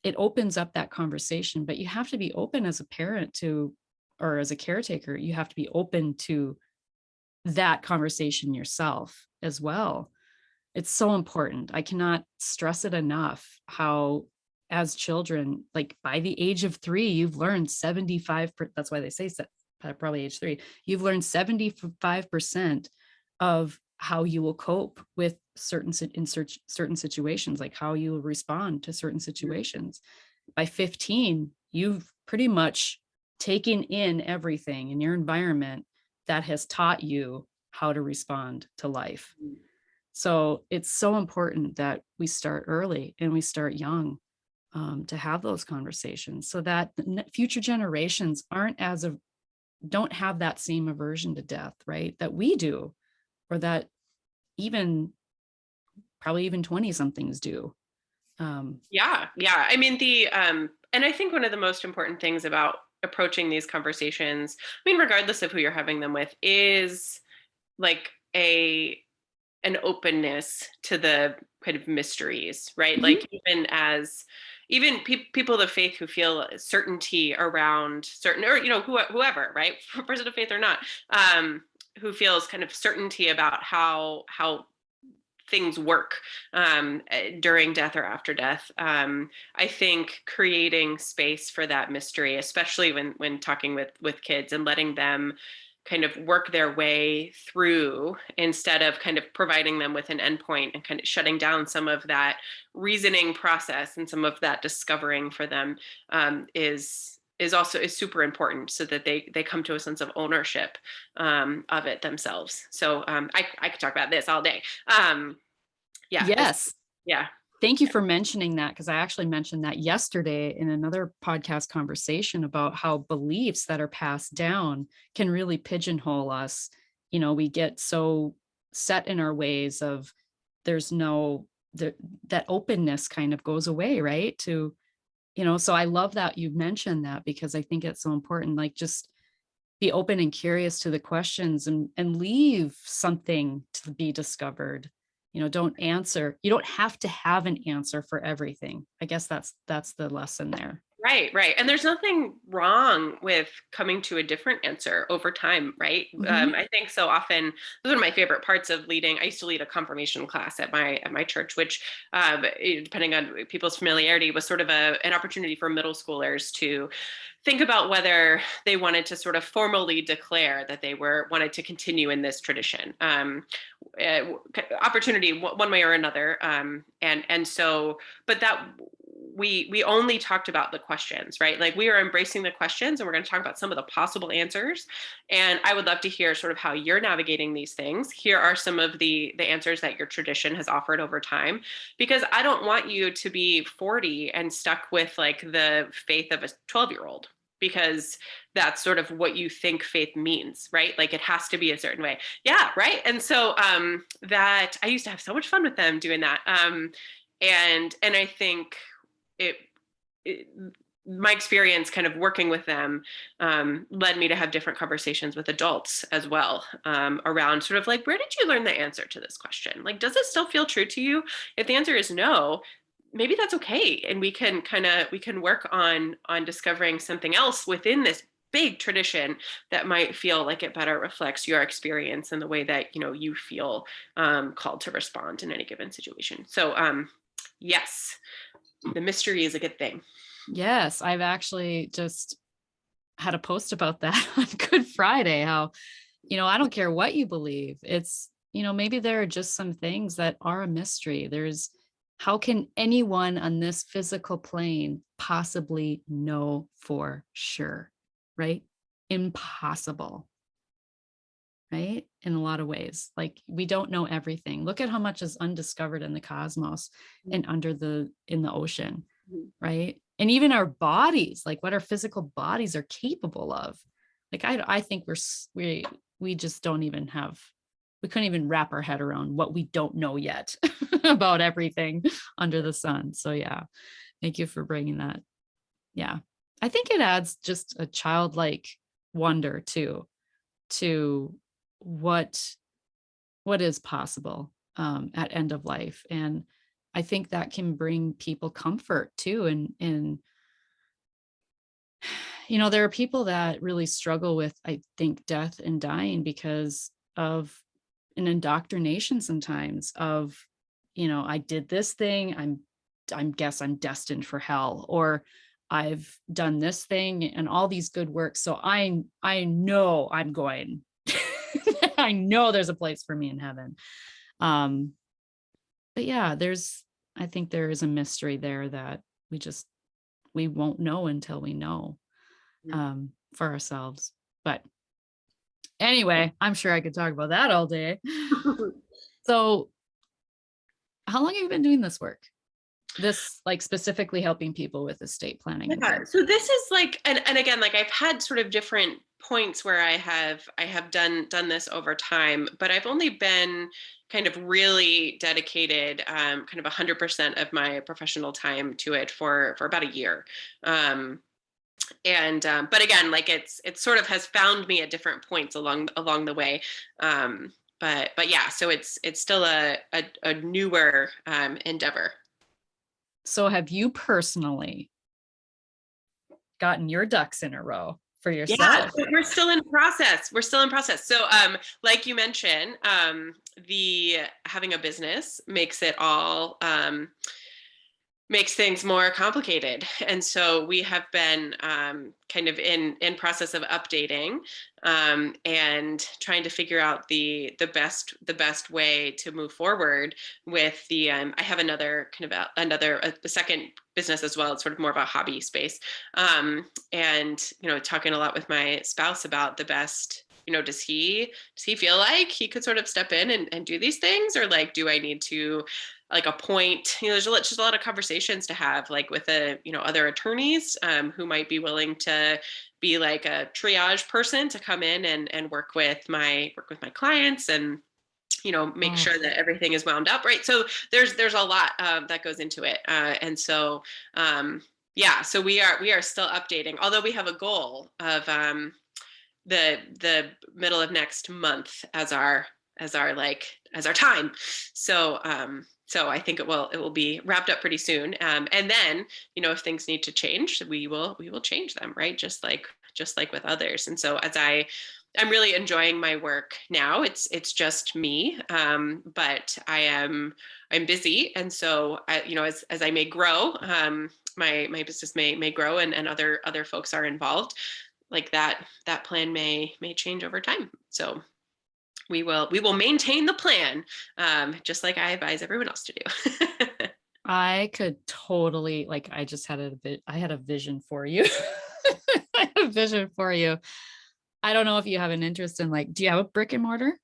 it opens up that conversation, but you have to be open as a parent to, or as a caretaker, you have to be open to that conversation yourself as well. It's so important. I cannot stress it enough how, as children, like by the age of 3, you've learned 75 that's why they say probably age 3, you've learned 75% of how you will cope with certain situations, like how you will respond to certain situations. By 15, you've pretty much taken in everything in your environment that has taught you how to respond to life. So it's so important that we start early and we start young, to have those conversations so that the future generations don't have that same aversion to death, right? That we do, or that even probably even 20 somethings do. Yeah, yeah. I mean, and I think one of the most important things about approaching these conversations, I mean, regardless of who you're having them with, is like an openness to the kind of mysteries, right? Mhm. Like even people of faith who feel certainty around certain, or whoever, right, person of faith or not, who feels kind of certainty about how things work during death or after death. I think creating space for that mystery, especially when talking with kids and letting them kind of work their way through instead of kind of providing them with an endpoint and kind of shutting down some of that reasoning process and some of that discovering for them, is super important so that they come to a sense of ownership of it themselves. So I could talk about this all day. Yeah, Yes. yeah. Thank you for mentioning that, because I actually mentioned that yesterday in another podcast conversation about how beliefs that are passed down can really pigeonhole us. We get so set in our ways of, there's no the, that openness kind of goes away, right? So I love that you mentioned that, because I think it's so important. Like, just be open and curious to the questions, and leave something to be discovered. Don't answer. You don't have to have an answer for everything. I guess that's the lesson there. Right, right. And there's nothing wrong with coming to a different answer over time, right? Mhm. I think so often, this is one of my favorite parts of leading. I used to lead a confirmation class at my church, which, depending on people's familiarity, was sort of an opportunity for middle schoolers to think about whether they wanted to sort of formally declare that they wanted to continue in this tradition. Opportunity one way or another, and so, but that we only talked about the questions, right? Like, we are embracing the questions, and we're going to talk about some of the possible answers. And I would love to hear sort of how you're navigating these things. Here are some of the answers that your tradition has offered over time, because I don't want you to be 40 and stuck with like the faith of a 12-year-old, because that's sort of what you think faith means, right? Like, it has to be a certain way. Yeah, right. And so that I used to have so much fun with them doing that. And I think it, it my experience kind of working with them led me to have different conversations with adults as well, around sort of like, where did you learn the answer to this question? Like, does it still feel true to you? If the answer is no, maybe that's okay, and we can work on discovering something else within this big tradition that might feel like it better reflects your experience and the way that you feel called to respond in any given situation. So yes, the mystery is a good thing. Yes, I've actually just had a post about that on Good Friday. How, I don't care what you believe. Maybe there are just some things that are a mystery. How can anyone on this physical plane possibly know for sure? Right? Impossible. Right? In a lot of ways. Like, we don't know everything. Look at how much is undiscovered in the cosmos and in the ocean, Mhm. right? And even our bodies, like what our physical bodies are capable of. Like, I think we just don't even we couldn't even wrap our head around what we don't know yet about everything under the sun. So yeah, thank you for bringing that. Yeah. I think it adds just a childlike wonder too, to what what is possible, at end of life. And I think that can bring people comfort too. And there are people that really struggle with, I think, death and dying because of an indoctrination sometimes of, I did this thing, I'm destined for hell, or I've done this thing and all these good works. So I know I'm going. I know there's a place for me in heaven. Um, but yeah, I think there is a mystery there that we won't know until we know, for ourselves. But anyway, I'm sure I could talk about that all day. So, how long have you been doing this work? This, like, specifically helping people with estate planning and Yeah. things. So this is like, and again, like I've had sort of different points where I have done this over time, but I've only been kind of really dedicated, kind of 100% of my professional time to it for about a year. Um, and But again, like it sort of has found me at different points along the way. But yeah, so it's still a newer endeavor. So, have you personally gotten your ducks in a row for Yeah, yourself? so we're still in process. We're still in process. So, like you mentioned, the having a business makes things more complicated, and so we have been kind of in process of updating, and trying to figure out the best way to move forward with the. I have another kind of a second business as well. It's sort of more of a hobby space, and talking a lot with my spouse about the best. Does he feel like he could sort of step in and do these things, or like do I need to like a point, there's just a lot of conversations to have, like with other attorneys, who might be willing to be like a triage person to come in and work with my clients, and make Oh, sure that everything is wound up right. So there's a lot that goes into it, and so yeah, so we are still updating, although we have a goal of the middle of next month as our time. So I think it will be wrapped up pretty soon. And then, if things need to change, we will change them, right? Just like with others. And so I'm really enjoying my work now. It's just me, but I'm busy, and so as I may grow, my business may grow, and other folks are involved. Like that plan may change over time. So we will maintain the plan, just like I advise everyone else to do. I could totally, like, I had a vision for you. I had a vision for you. I don't know if you have an interest in, like, do you have a brick and mortar?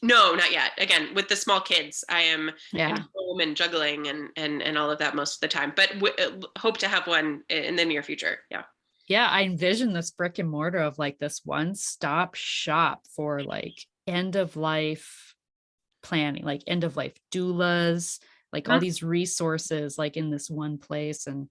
No, not yet. Again, with the small kids, I am kind of Yeah. home and juggling and all of that most of the time. But hope to have one in the near future. Yeah. Yeah, I envision this brick and mortar of, like, this one-stop shop for, like, end of life planning, like end of life doulas, like all these resources, like in this one place. And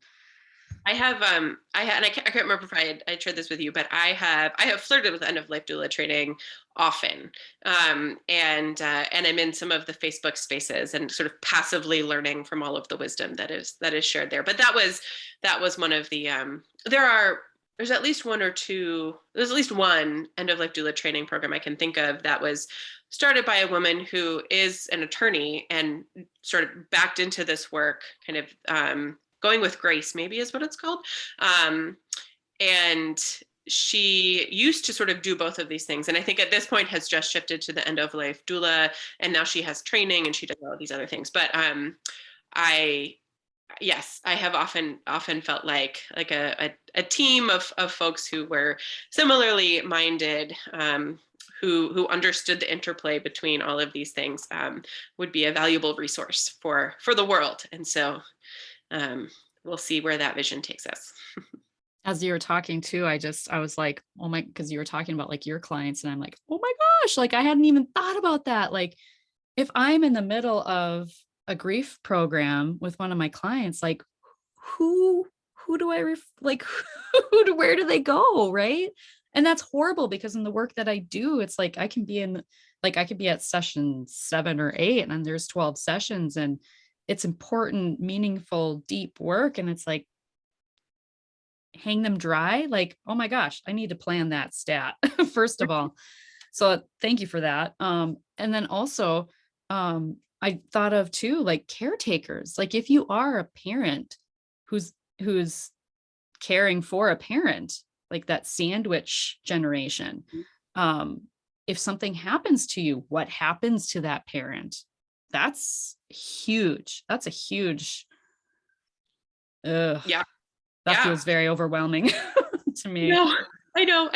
I can't remember if I shared this with you, but I have flirted with end of life doula training often, and I'm in some of the Facebook spaces and sort of passively learning from all of the wisdom that is shared there. But that was one of the there's at least one or two. There's at least one end of life doula training program I can think of that was started by a woman who is an attorney and sort of backed into this work, kind of going with grace, maybe is what it's called. And she used to sort of do both of these things, and I think at this point has just shifted to the end of life doula, and now she has training and she does all these other things. But I yes, I have often felt like a team of folks who were similarly minded, who understood the interplay between all of these things, would be a valuable resource for the world. And so um, we'll see where that vision takes us. as you were talking too, I was like, oh my, because you were talking about like your clients, and I'm like, oh my gosh, like I hadn't even thought about that. Like, if I'm in the middle of a grief program with one of my clients, like who who do like where do they go, right? And that's horrible because in the work that I do, it's like I could be at session 7 or 8, and then there's 12 sessions, and it's important, meaningful, deep work. And it's like, hang them dry. Like, oh my gosh, I need to plan that stat, first of all. So thank you for that. And then also, I thought of too, like caretakers. Like if you are a parent who's caring for a parent, like that sandwich generation, um, if something happens to you, what happens to that parent? That's huge. That's a huge, ugh, Yeah. that Yeah. feels very overwhelming to me. No, I know.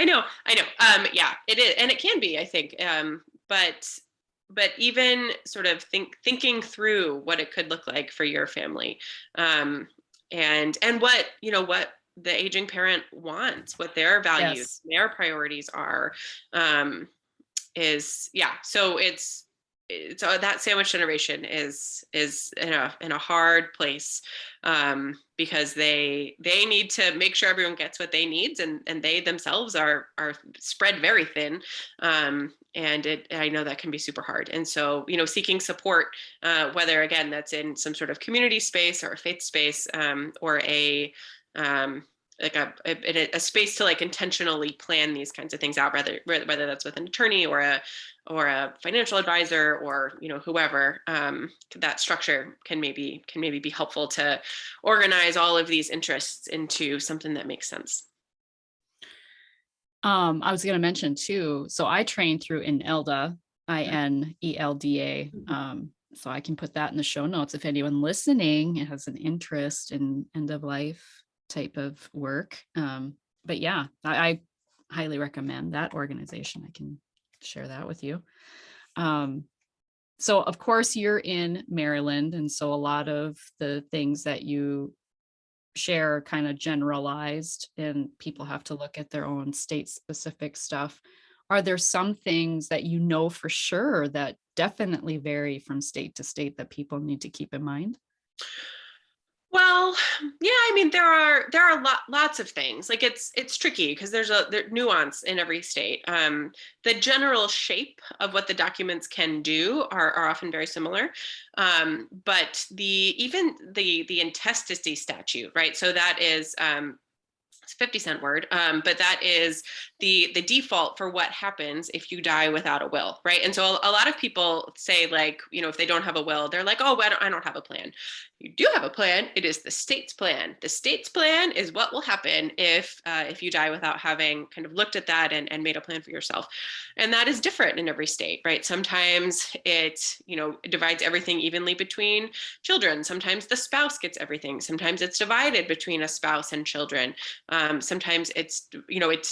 Yeah, it is, and it can be, I think. But even sort of thinking through what it could look like for your family, um, and what what the aging parent wants, what their values, Yes. their priorities are, um, is yeah. So it's that sandwich generation is in a hard place, because they need to make sure everyone gets what they needs, and they themselves are spread very thin, and it I know that can be super hard. And so seeking support, whether again that's in some sort of community space or a faith space, or a like a space to like intentionally plan these kinds of things out, whether that's with an attorney or a financial advisor, or whoever, that structure can maybe be helpful to organize all of these interests into something that makes sense. I was going to mention too. So I trained through INELDA, INELDA. So I can put that in the show notes if anyone listening has an interest in end of life type of work. But yeah, I highly recommend that organization. I can share that with you. Um, so of course you're in Maryland, and so a lot of the things that you share kind of generalized, and people have to look at their own state specific stuff. Are there some things that you know for sure that definitely vary from state to state that people need to keep in mind? Well, yeah, I mean there are lots of things. Like it's tricky because there's nuance in every state. The general shape of what the documents can do are often very similar, but even the intestacy statute, right? So that is it's a 50-cent word, but that is the default for what happens if you die without a will, right? And so a lot of people say, like, if they don't have a will, they're like, oh, I don't have a plan. You do have a plan. It is the state's plan. The state's plan is what will happen if you die without having kind of looked at that and made a plan for yourself. And that is different in every state, right? Sometimes it divides everything evenly between children. Sometimes the spouse gets everything. Sometimes it's divided between a spouse and children. Sometimes it's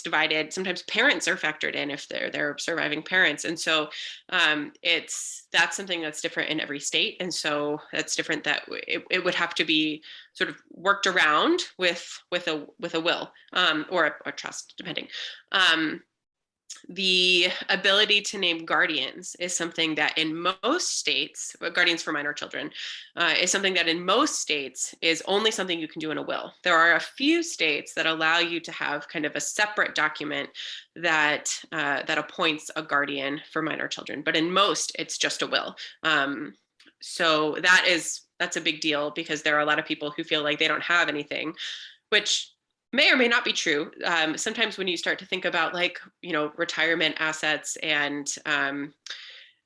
divided. Sometimes parents are factored in if they're surviving parents, and so that's something that's different in every state. And so that's different. That it would have to be sort of worked around with a will, or a trust, depending. The ability to name guardians is something that in most states, guardians for minor children, is something that in most states is only something you can do in a will. There are a few states that allow you to have kind of a separate document that appoints a guardian for minor children, but in most it's just a will. So that's a big deal, because there are a lot of people who feel like they don't have anything, which may or may not be true. Sometimes when you start to think about, like, retirement assets and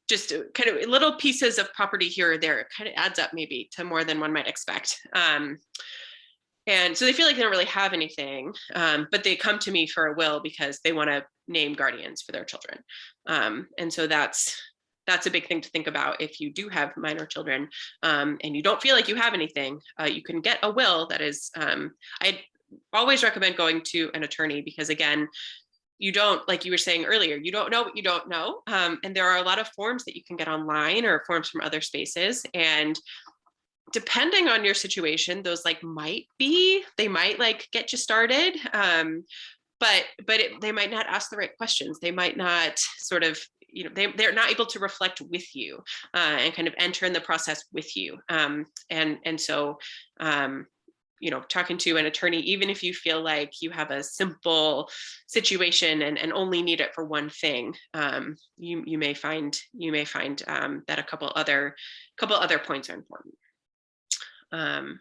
just kind of little pieces of property here or there, it kind of adds up maybe to more than one might expect. And so they feel like they don't really have anything, but they come to me for a will because they want to name guardians for their children. And so that's a big thing to think about if you do have minor children, and you don't feel like you have anything. You can get a will that is. I always recommend going to an attorney, because again, you don't, like you were saying earlier, you don't know what you don't know. And there are a lot of forms that you can get online or forms from other spaces. And depending on your situation, those they might like get you started. But they might not ask the right questions. They might not sort of, they're not able to reflect with you, and kind of enter in the process with you. And so, talking to an attorney, even if you feel like you have a simple situation and only need it for one thing, you may find that a couple other points are important. Um,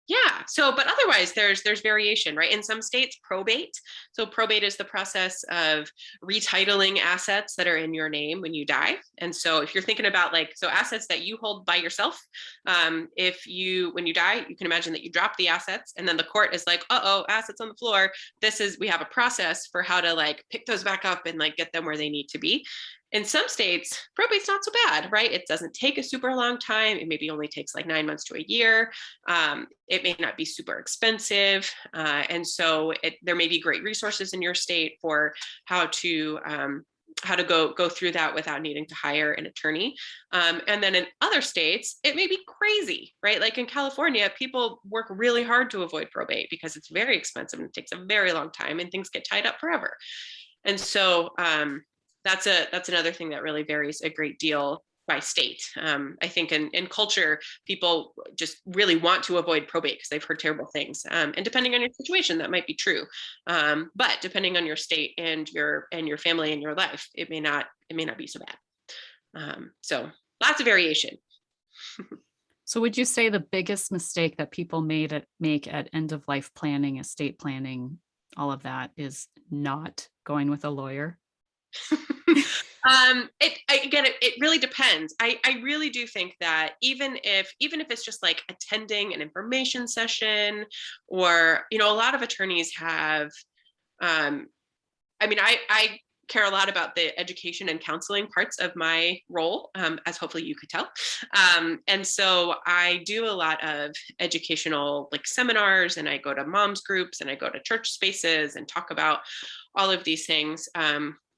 yeah. So, but otherwise, there's variation, right? In some states, probate. So, probate is the process of retitling assets that are in your name when you die. And so, if you're thinking about like so assets that you hold by yourself, if you when you die, you can imagine that you drop the assets, and then the court is like, oh, assets on the floor. We have a process for how to like pick those back up and like get them where they need to be. In some states, probate's not so bad, right? It doesn't take a super long time. It maybe only takes like 9 months to a year. It may not be super expensive. And so there may be great resources in your state for how to go through that without needing to hire an attorney. And then in other states, it may be crazy, right? Like in California, people work really hard to avoid probate because it's very expensive and it takes a very long time and things get tied up forever. And so that's another thing that really varies a great deal by state. I think in culture, people just really want to avoid probate because they've heard terrible things. And depending on your situation, that might be true. But depending on your state and your family and your life, it may not be so bad. So lots of variation. So would you say the biggest mistake that people make at end of life planning, estate planning, all of that is not going with a lawyer? It really depends. I really do think that even if it's just like attending an information session, or a lot of attorneys have I care a lot about the education and counseling parts of my role, as hopefully you could tell. And so I do a lot of educational like seminars, and I go to moms groups, and I go to church spaces and talk about all of these things,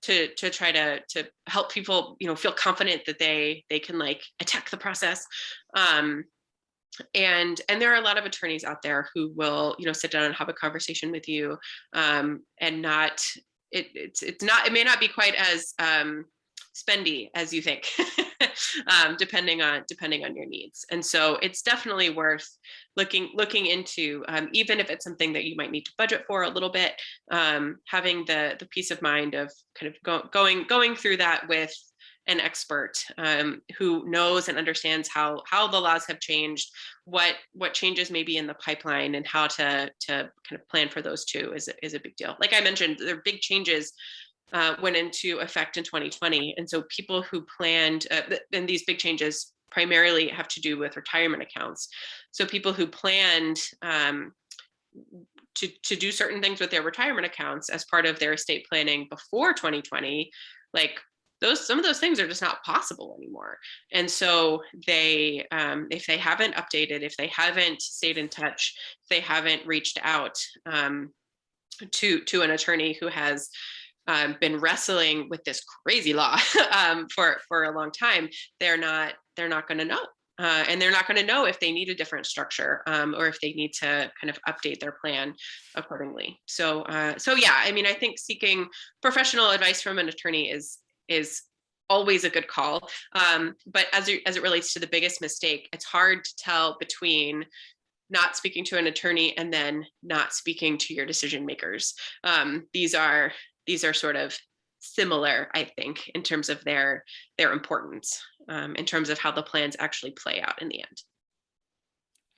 to try to help people feel confident that they can like attack the process. And there are a lot of attorneys out there who will sit down and have a conversation with you, and not it may not be quite as spendy as you think. Depending on your needs. And so it's definitely worth looking into, even if it's something that you might need to budget for a little bit, having the peace of mind of kind of going through that with an expert, who knows and understands how the laws have changed, what changes may be in the pipeline, and how to kind of plan for those too is a big deal. Like I mentioned, there are big changes went into effect in 2020. And so people who planned, and these big changes primarily have to do with retirement accounts. So people who planned to do certain things with their retirement accounts as part of their estate planning before 2020, like some of those things are just not possible anymore. And so they, if they haven't updated, if they haven't stayed in touch, if they haven't reached out to an attorney who has been wrestling with this crazy law for a long time, they're not going to know. And they're not going to know if they need a different structure, or if they need to kind of update their plan accordingly. So yeah, I mean, I think seeking professional advice from an attorney is always a good call. But as it relates to the biggest mistake, it's hard to tell between not speaking to an attorney and then not speaking to your decision makers. These are sort of similar, I think, in terms of their importance, in terms of how the plans actually play out in the end.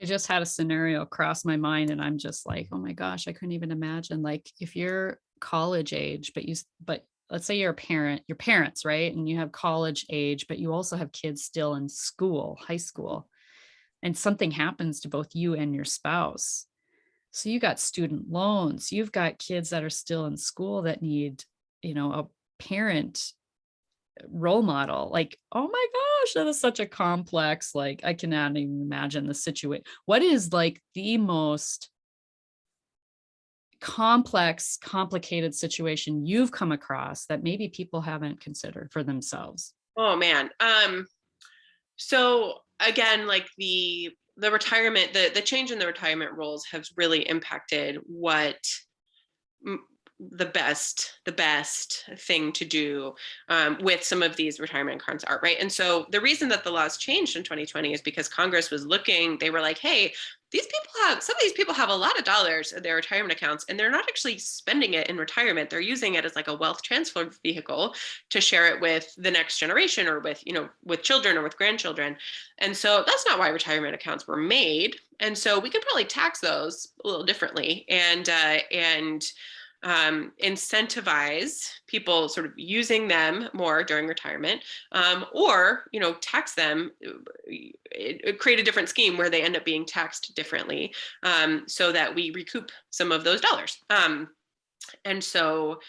I just had a scenario cross my mind and I'm just like, oh my gosh, I couldn't even imagine. Like if you're college age, but let's say you're a parent, your parents, right? And you have college age, but you also have kids still in school, high school, and something happens to both you and your spouse. So you got student loans, you've got kids that are still in school that need, a parent role model. Like, oh my gosh, that is such a complex, like I cannot even imagine the situation. What is like the most complex, complicated situation you've come across that maybe people haven't considered for themselves? Oh man. So again, like the retirement, the change in the retirement rules has really impacted what the best thing to do, with some of these retirement accounts are, right? And so the reason that the laws changed in 2020 is because Congress was looking, they were like, hey, some of these people have a lot of dollars in their retirement accounts, and they're not actually spending it in retirement. They're using it as like a wealth transfer vehicle to share it with the next generation, or with, with children or with grandchildren. And so that's not why retirement accounts were made. And so we could probably tax those a little differently, and incentivize people sort of using them more during retirement, or tax them, create a different scheme where they end up being taxed differently, so that we recoup some of those dollars. And so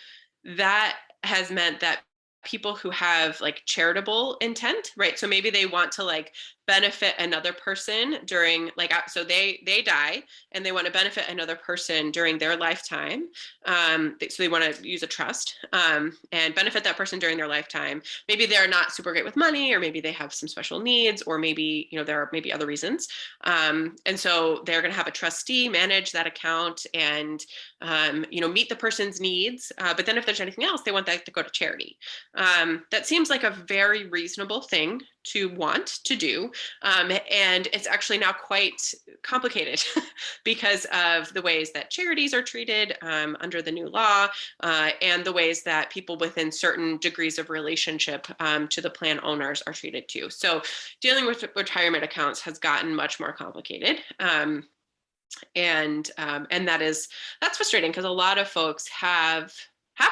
that has meant that people who have like charitable intent, right? So maybe they want to like benefit another person during, like, so they die and they want to benefit another person during their lifetime. So they want to use a trust, and benefit that person during their lifetime. Maybe they're not super great with money, or maybe they have some special needs, or maybe there are maybe other reasons. And so they're going to have a trustee manage that account, and meet the person's needs. But then if there's anything else, they want that to go to charity. That seems like a very reasonable thing to want to do. And it's actually now quite complicated because of the ways that charities are treated under the new law, and the ways that people within certain degrees of relationship to the plan owners are treated too. So dealing with retirement accounts has gotten much more complicated. And that's frustrating, because a lot of folks have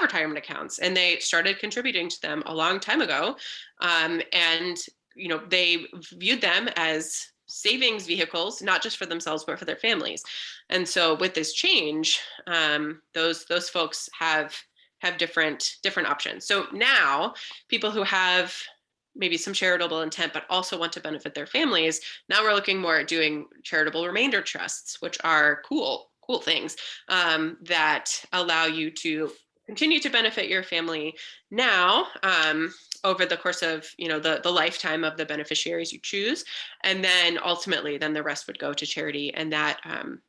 retirement accounts, and they started contributing to them a long time ago, and they viewed them as savings vehicles, not just for themselves but for their families. And so with this change, those folks have different options. So now people who have maybe some charitable intent but also want to benefit their families, now we're looking more at doing charitable remainder trusts, which are cool things, that allow you to continue to benefit your family now, over the course of the lifetime of the beneficiaries you choose, and then ultimately then the rest would go to charity. And that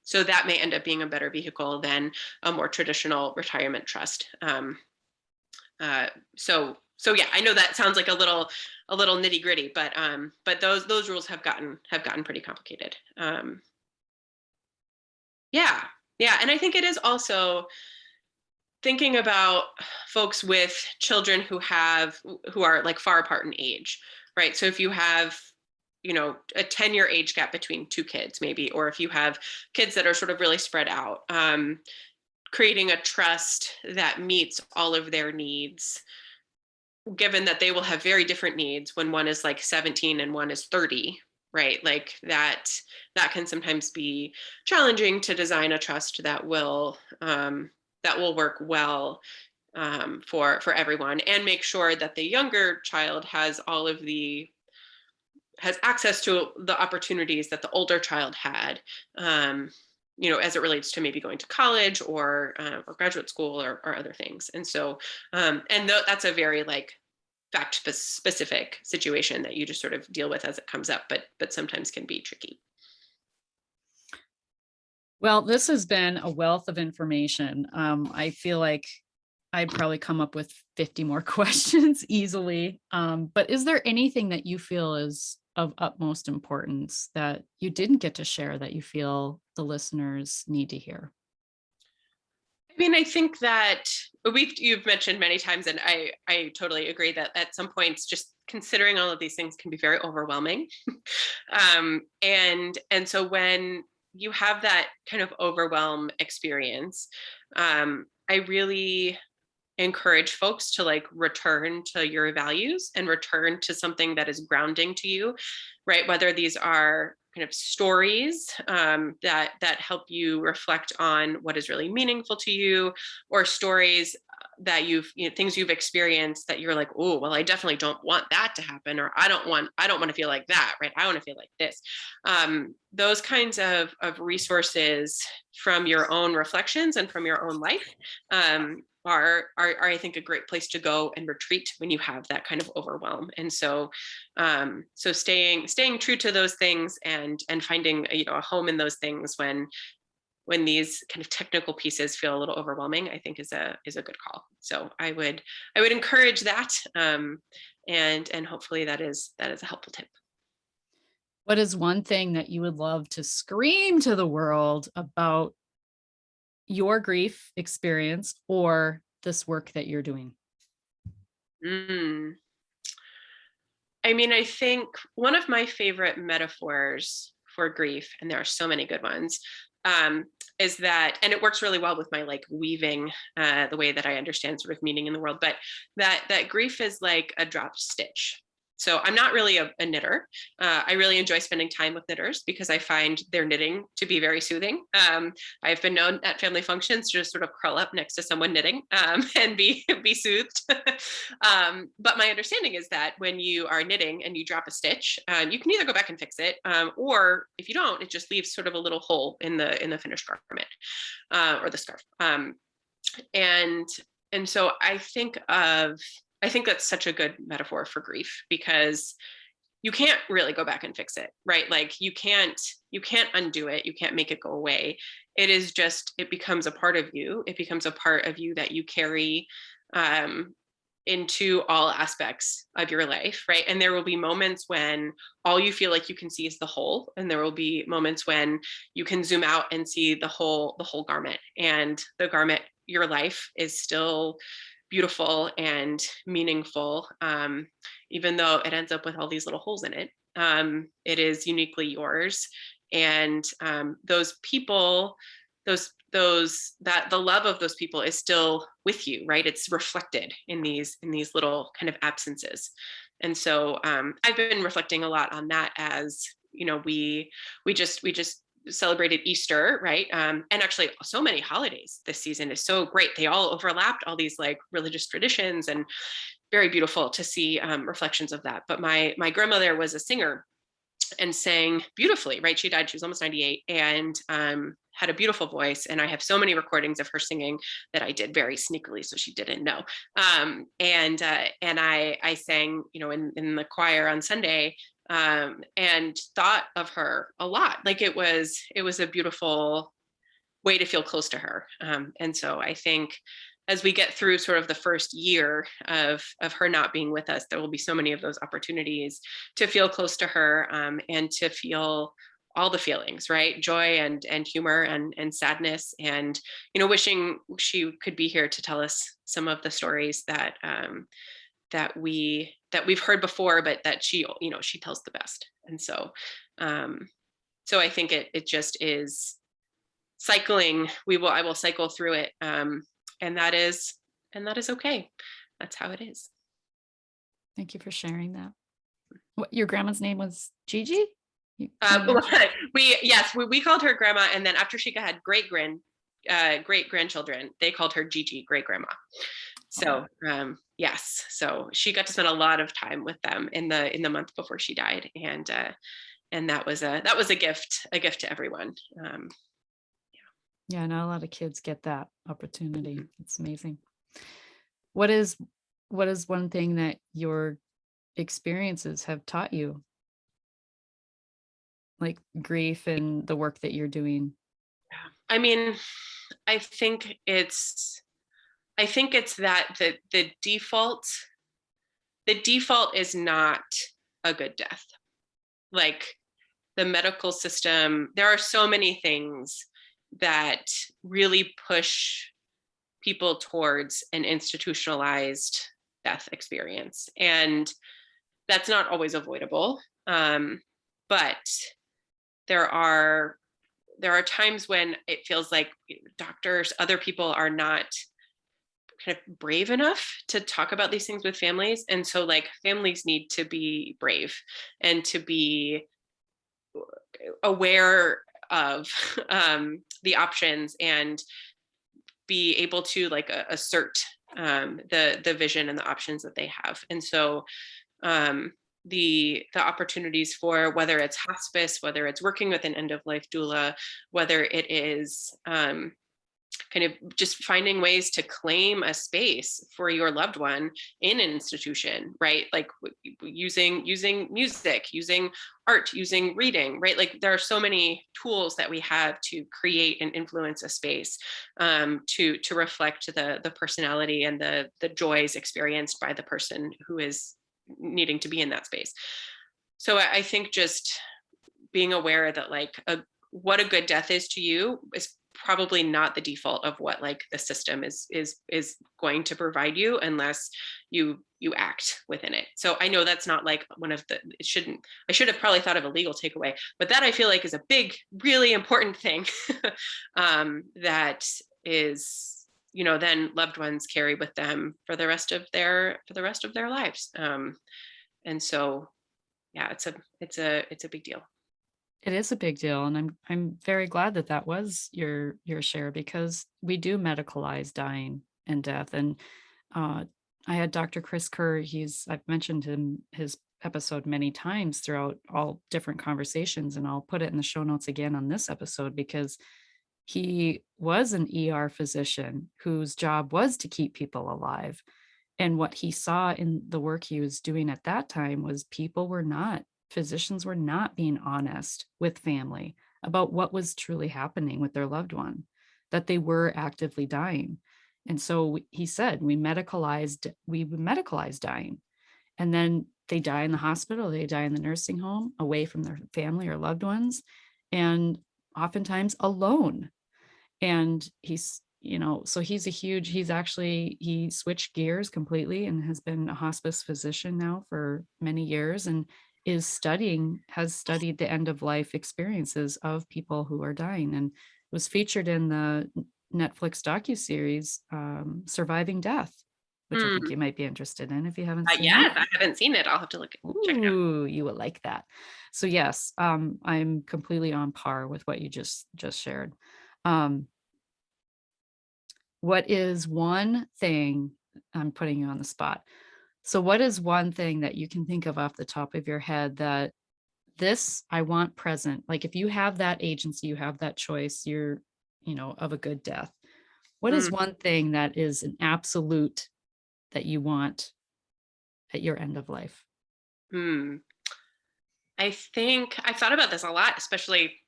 so that may end up being a better vehicle than a more traditional retirement trust. So yeah, I know that sounds like a little nitty gritty, but those rules have gotten pretty complicated. Yeah, and I think it is also thinking about folks with children who are like far apart in age, right? So if you have a 10-year age gap between two kids, maybe, or if you have kids that are sort of really spread out, creating a trust that meets all of their needs, given that they will have very different needs when one is like 17 and one is 30, right? Like that can sometimes be challenging to design a trust that will work well, for everyone, and make sure that the younger child has access to the opportunities that the older child had, as it relates to maybe going to college, or graduate school, or other things. And so, that's a very like fact specific situation that you just sort of deal with as it comes up, but sometimes can be tricky. Well, this has been a wealth of information. I feel like I'd probably come up with 50 more questions easily. But is there anything that you feel is of utmost importance that you didn't get to share that you feel the listeners need to hear? I mean, I think that you've mentioned many times, and I totally agree, that at some points just considering all of these things can be very overwhelming. And so when you have that kind of overwhelm experience, I really encourage folks to like return to your values and return to something that is grounding to you, right? Whether these are kind of stories, that help you reflect on what is really meaningful to you, or stories that things you've experienced that you're like, oh, well, I definitely don't want that to happen, or I don't want to feel like that, right? I want to feel like this. Those kinds of resources from your own reflections and from your own life, are I think a great place to go and retreat when you have that kind of overwhelm. And so staying true to those things, and finding a home in those things when these kind of technical pieces feel a little overwhelming, I think is a good call. So I would encourage that, and hopefully that is a helpful tip. What is one thing that you would love to scream to the world about your grief experience or this work that you're doing? Mm. I mean, I think one of my favorite metaphors for grief, and there are so many good ones, um, is that, and it works really well with my like weaving the way that I understand sort of meaning in the world, but that grief is like a dropped stitch. So I'm not really a knitter. I really enjoy spending time with knitters because I find their knitting to be very soothing. I've been known at family functions to just sort of curl up next to someone knitting and be soothed. But my understanding is that when you are knitting and you drop a stitch, you can either go back and fix it, or if you don't, it just leaves sort of a little hole in the finished garment or the scarf. And and so I think that's such a good metaphor for grief because you can't really go back and fix it, right? Like you can't undo it, you can't make it go away. It is just, it becomes a part of you, it becomes a part of you that you carry um into all aspects of your life, right? And there will be moments when all you feel like you can see is the whole, and there will be moments when you can zoom out and see the whole garment, and the garment, your life, is still beautiful and meaningful, even though it ends up with all these little holes in it. It is uniquely yours, and those people, those that the love of those people is still with you, right? It's reflected in these little kind of absences. And so I've been reflecting a lot on that, as you know, we just celebrated Easter, right? And actually so many holidays this season is so great. They all overlapped all these like religious traditions, and very beautiful to see reflections of that. But my grandmother was a singer and sang beautifully, right? She died, she was almost 98, and had a beautiful voice. And I have so many recordings of her singing that I did very sneakily, so she didn't know. And I sang, you know, in the choir on Sunday, and thought of her a lot. Like it was a beautiful way to feel close to her. And so I think as we get through sort of the first year of her not being with us, there will be so many of those opportunities to feel close to her, and to feel all the feelings, right? Joy and humor and sadness, and you know, wishing she could be here to tell us some of the stories that we've heard before, but that she, you know, she tells the best. And so so I think it just is cycling. I will cycle through it, and that is okay. That's how it is. Thank you for sharing that. What, your grandma's name was Gigi? You Well, mentioned? we called her grandma, and then after she had great grandchildren, they called her Gigi, great grandma. Oh, So yes, so she got to spend a lot of time with them in the month before she died, and that was a gift to everyone. yeah, not a lot of kids get that opportunity. It's amazing. What is what is one thing that your experiences have taught you, like grief and the work that you're doing? I mean, I think it's that the default is not a good death. Like the medical system, there are so many things that really push people towards an institutionalized death experience. And that's not always avoidable. But there are times when it feels like doctors, other people are not kind of brave enough to talk about these things with families. And so like families need to be brave and to be aware of the options, and be able to like assert the vision and the options that they have. And so um, the opportunities for whether it's hospice, whether it's working with an end of life doula, whether it is kind of just finding ways to claim a space for your loved one in an institution, right? Like using music, using art, using reading, right? Like there are so many tools that we have to create and influence a space, to reflect the personality and the joys experienced by the person who is needing to be in that space. So I think just being aware that like what a good death is to you is probably not the default of what like the system is going to provide you unless you act within it. So I know that's not like one of the, it shouldn't, I should have probably thought of a legal takeaway, but that I feel like is a big, really important thing that is, you know, then loved ones carry with them for the rest of their lives. And so yeah, it's a big deal. It is a big deal, and I'm very glad that that was your share because we do medicalize dying and death. And uh, I had Dr. Chris Kerr. I've mentioned his episode many times throughout all different conversations, and I'll put it in the show notes again on this episode because he was an ER physician whose job was to keep people alive. And what he saw in the work he was doing at that time was physicians were not being honest with family about what was truly happening with their loved one, that they were actively dying. And so he said, we medicalized dying. And then they die in the hospital, they die in the nursing home, away from their family or loved ones, and oftentimes alone. And so he switched gears completely and has been a hospice physician now for many years and has studied the end of life experiences of people who are dying, and was featured in the Netflix docuseries Surviving Death, which I think Hmm. you might be interested in if you haven't seen it. Yes, I haven't seen it. I'll have to check it out. Ooh, you will like that. So yes, I'm completely on par with what you just shared. Um, what is one thing, I'm putting you on the spot. So what is one thing that you can think of off the top of your head that this I want present? Like if you have that agency, you have that choice, of a good death. What is Mm, one thing that is an absolute that you want at your end of life? hmm. I think I've thought about this a lot, especially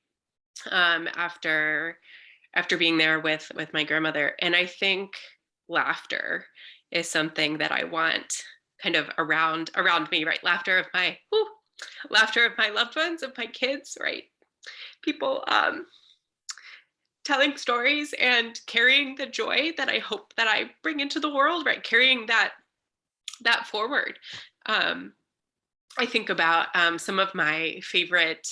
after being there with my grandmother, and I think laughter is something that I want kind of around me, right? Laughter of my loved ones, of my kids, right? People telling stories and carrying the joy that I hope that I bring into the world, right? Carrying that forward. Um, I think about some of my favorite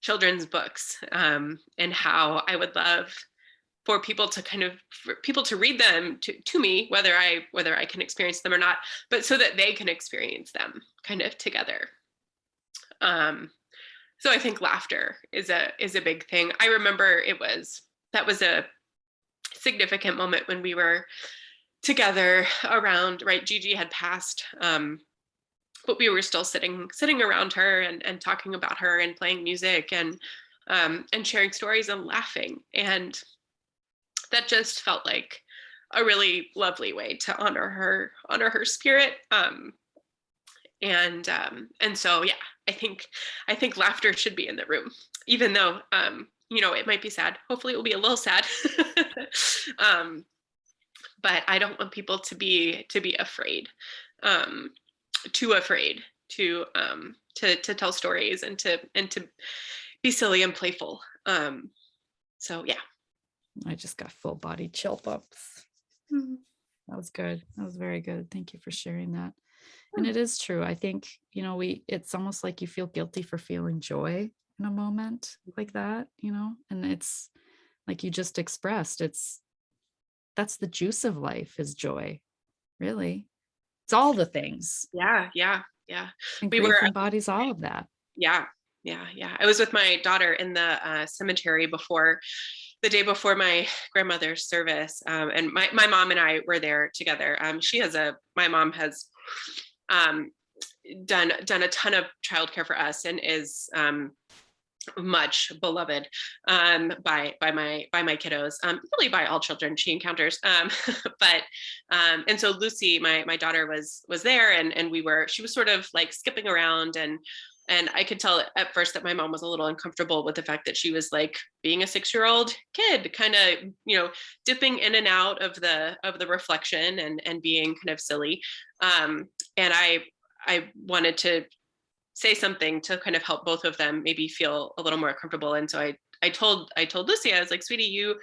children's books, and how I would love for people to read them to me, whether I can experience them or not, but so that they can experience them kind of together. Um, so I think laughter is a big thing. I remember that was a significant moment when we were together around, right, Gigi had passed, but we were still sitting around her and talking about her and playing music and sharing stories and laughing, and that just felt like a really lovely way to honor her spirit. And so yeah, I think laughter should be in the room, even though it might be sad. Hopefully it will be a little sad. um, but I don't want people to be afraid, um, too afraid to tell stories and to be silly and playful. So yeah. I just got full body chill bumps. Mhm. That was good. That was very good. Thank you for sharing that. And it is true. I think, it's almost like you feel guilty for feeling joy in a moment like that. And it's like you just expressed, that's the juice of life is joy, really. It's all the things. Yeah, yeah, yeah. And We were grief embodies all of that. Yeah, yeah, yeah. I was with my daughter in the cemetery the day before my grandmother's service, and my mom and I were there together. My mom has um, done a ton of childcare for us and is much beloved by my kiddos, really by all children she encounters. But and so Lucy, my daughter, was there, and she was sort of like skipping around, and I could tell at first that my mom was a little uncomfortable with the fact that she was like being a 6-year-old kid, kind of dipping in and out of the reflection and being kind of silly. And I wanted to say something to kind of help both of them maybe feel a little more comfortable. And so I told Lucy, I was like, sweetie,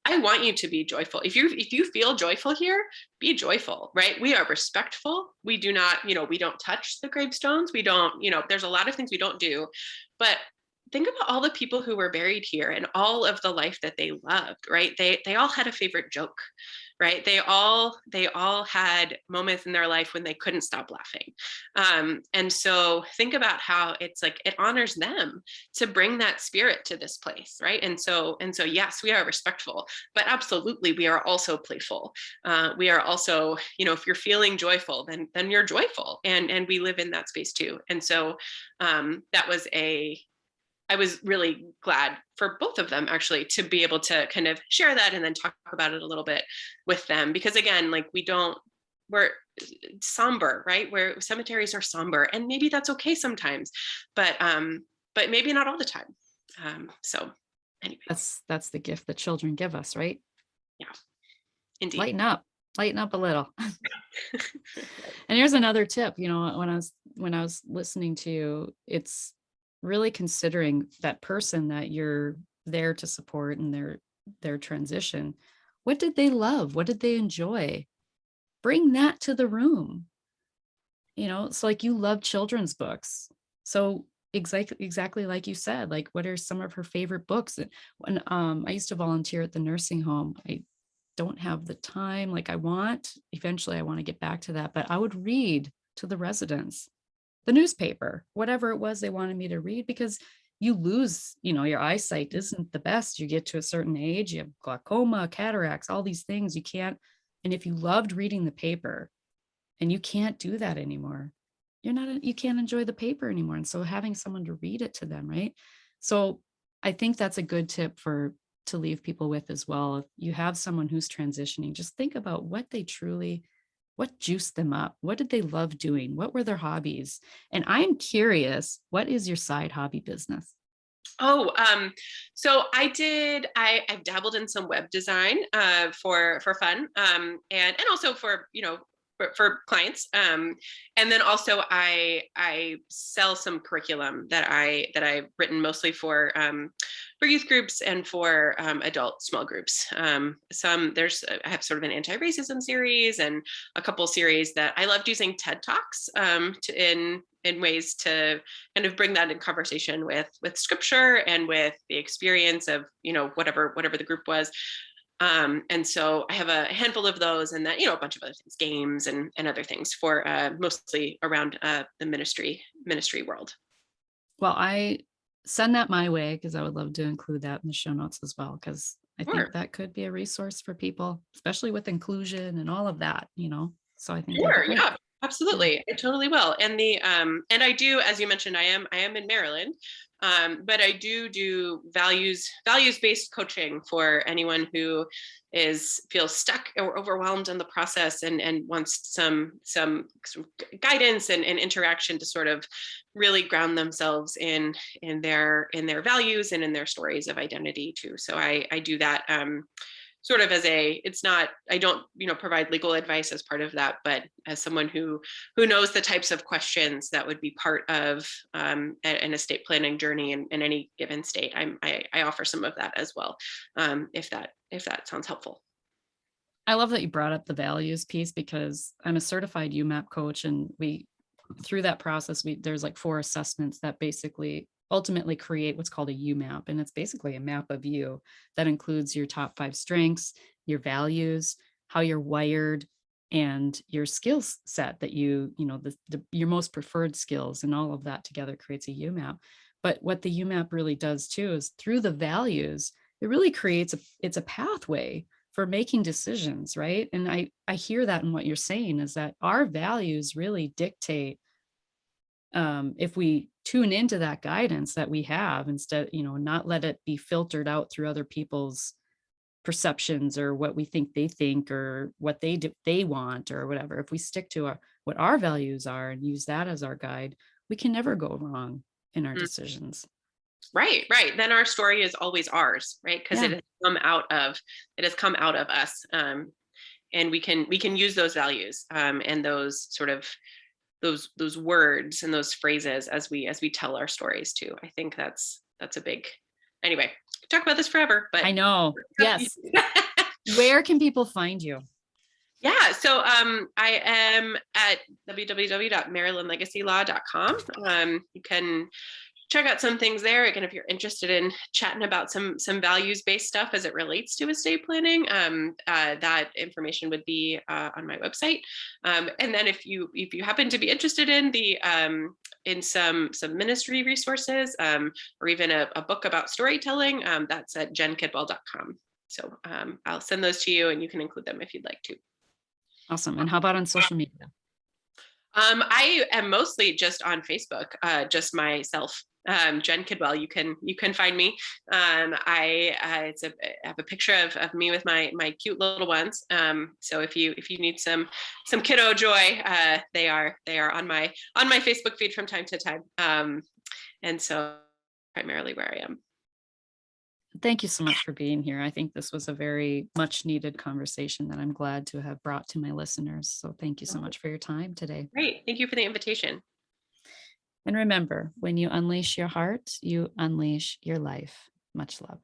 I want you to be joyful. If you feel joyful here, be joyful, right? We are respectful. We do not, we don't touch the gravestones. We don't, there's a lot of things we don't do, but think about all the people who were buried here and all of the life that they loved, right? They all had a favorite joke, right? They all had moments in their life when they couldn't stop laughing. And so think about how it's like it honors them to bring that spirit to this place, right? And so yes, we are respectful, but absolutely we are also playful. We are also, if you're feeling joyful, then you're joyful, and we live in that space too. And so that was I was really glad for both of them actually to be able to kind of share that and then talk about it a little bit with them, because again, like we're somber, right? Where cemeteries are somber, and maybe that's okay sometimes, but maybe not all the time. So anyway, That's the gift that children give us, right? yeah, indeed. Lighten up, lighten up a little. And here's another tip, when I was listening to you, it's really considering that person that you're there to support and their transition. What did they love? What did they enjoy? Bring that to the room. It's like you love children's books. So exactly like you said, like what are some of her favorite books? And when I used to volunteer at the nursing home, I don't have the time like eventually I want to get back to that, but I would read to the residents the newspaper, whatever it was they wanted me to read, because you lose, your eyesight isn't the best. You get to a certain age, you have glaucoma, cataracts, all these things you can't. And if you loved reading the paper and you can't do that anymore, you can't enjoy the paper anymore. And so having someone to read it to them, right? So I think that's a good tip to leave people with as well. If you have someone who's transitioning, just think about what juiced them up? What did they love doing? What were their hobbies? And I'm curious, what is your side hobby business? Oh, so I've dabbled in some web design for fun, and also for for clients, and then also I sell some curriculum that I've written mostly for youth groups and for adult small groups. I have sort of an anti-racism series and a couple series that I loved using TED Talks in ways to kind of bring that in conversation with scripture and with the experience of whatever the group was. And so I have a handful of those, and then a bunch of other things, games and other things for mostly around the ministry world. Well, I send that my way because I would love to include that in the show notes as well, because I think Sure. that could be a resource for people, especially with inclusion and all of that. So I think that'd be Sure, great. yeah, absolutely. I totally will. And I do, as you mentioned, I am in Maryland. But I do values-based coaching for anyone who feels stuck or overwhelmed in the process and wants some guidance and interaction to sort of really ground themselves in their values and in their stories of identity too. So I do that sort of it's not, I don't provide legal advice as part of that, but as someone who knows the types of questions that would be part of an estate planning journey in any given state, I offer some of that as well, if that sounds helpful. I love that you brought up the values piece, because I'm a certified UMAP coach, and through that process, there's like 4 assessments that basically ultimately create what's called a UMAP. And it's basically a map of you that includes your top 5 strengths, your values, how you're wired, and your skills set that your most preferred skills, and all of that together creates a UMAP. But what the UMAP really does too is through the values, it really it's a pathway for making decisions, right? And I hear that in what you're saying, is that our values really dictate, if we tune into that guidance that we have, instead, not let it be filtered out through other people's perceptions or what we think they think or what they want or whatever. If we stick to what our values are and use that as our guide, we can never go wrong in our Mm. decisions. Right. Then our story is always ours, right? Because Yeah. it has come out of us, and we can use those values, and those sort of those words and those phrases as we tell our stories too. I think that's a big. Anyway, could talk about this forever, but I know. Yes. Where can people find you? yeah. So I am at www.marylandlegacylaw.com. You can check out some things there. Again, if you're interested in chatting about some values based stuff as it relates to estate planning, that information would be on my website. And then if you happen to be interested in the in some ministry resources, or even a book about storytelling, that's at jenkidwell.com. So I'll send those to you, and you can include them if you'd like to. Awesome. And how about on social media? I am mostly just on Facebook, just myself, Jen Kidwell. You can find me. I have a picture of me with my cute little ones. So if you need some kiddo joy, they are on my Facebook feed from time to time. And so primarily where I am. Thank you so much for being here. I think this was a very much needed conversation that I'm glad to have brought to my listeners. So thank you so much for your time today. Great. Thank you for the invitation. And remember, when you unleash your heart, you unleash your life. Much love.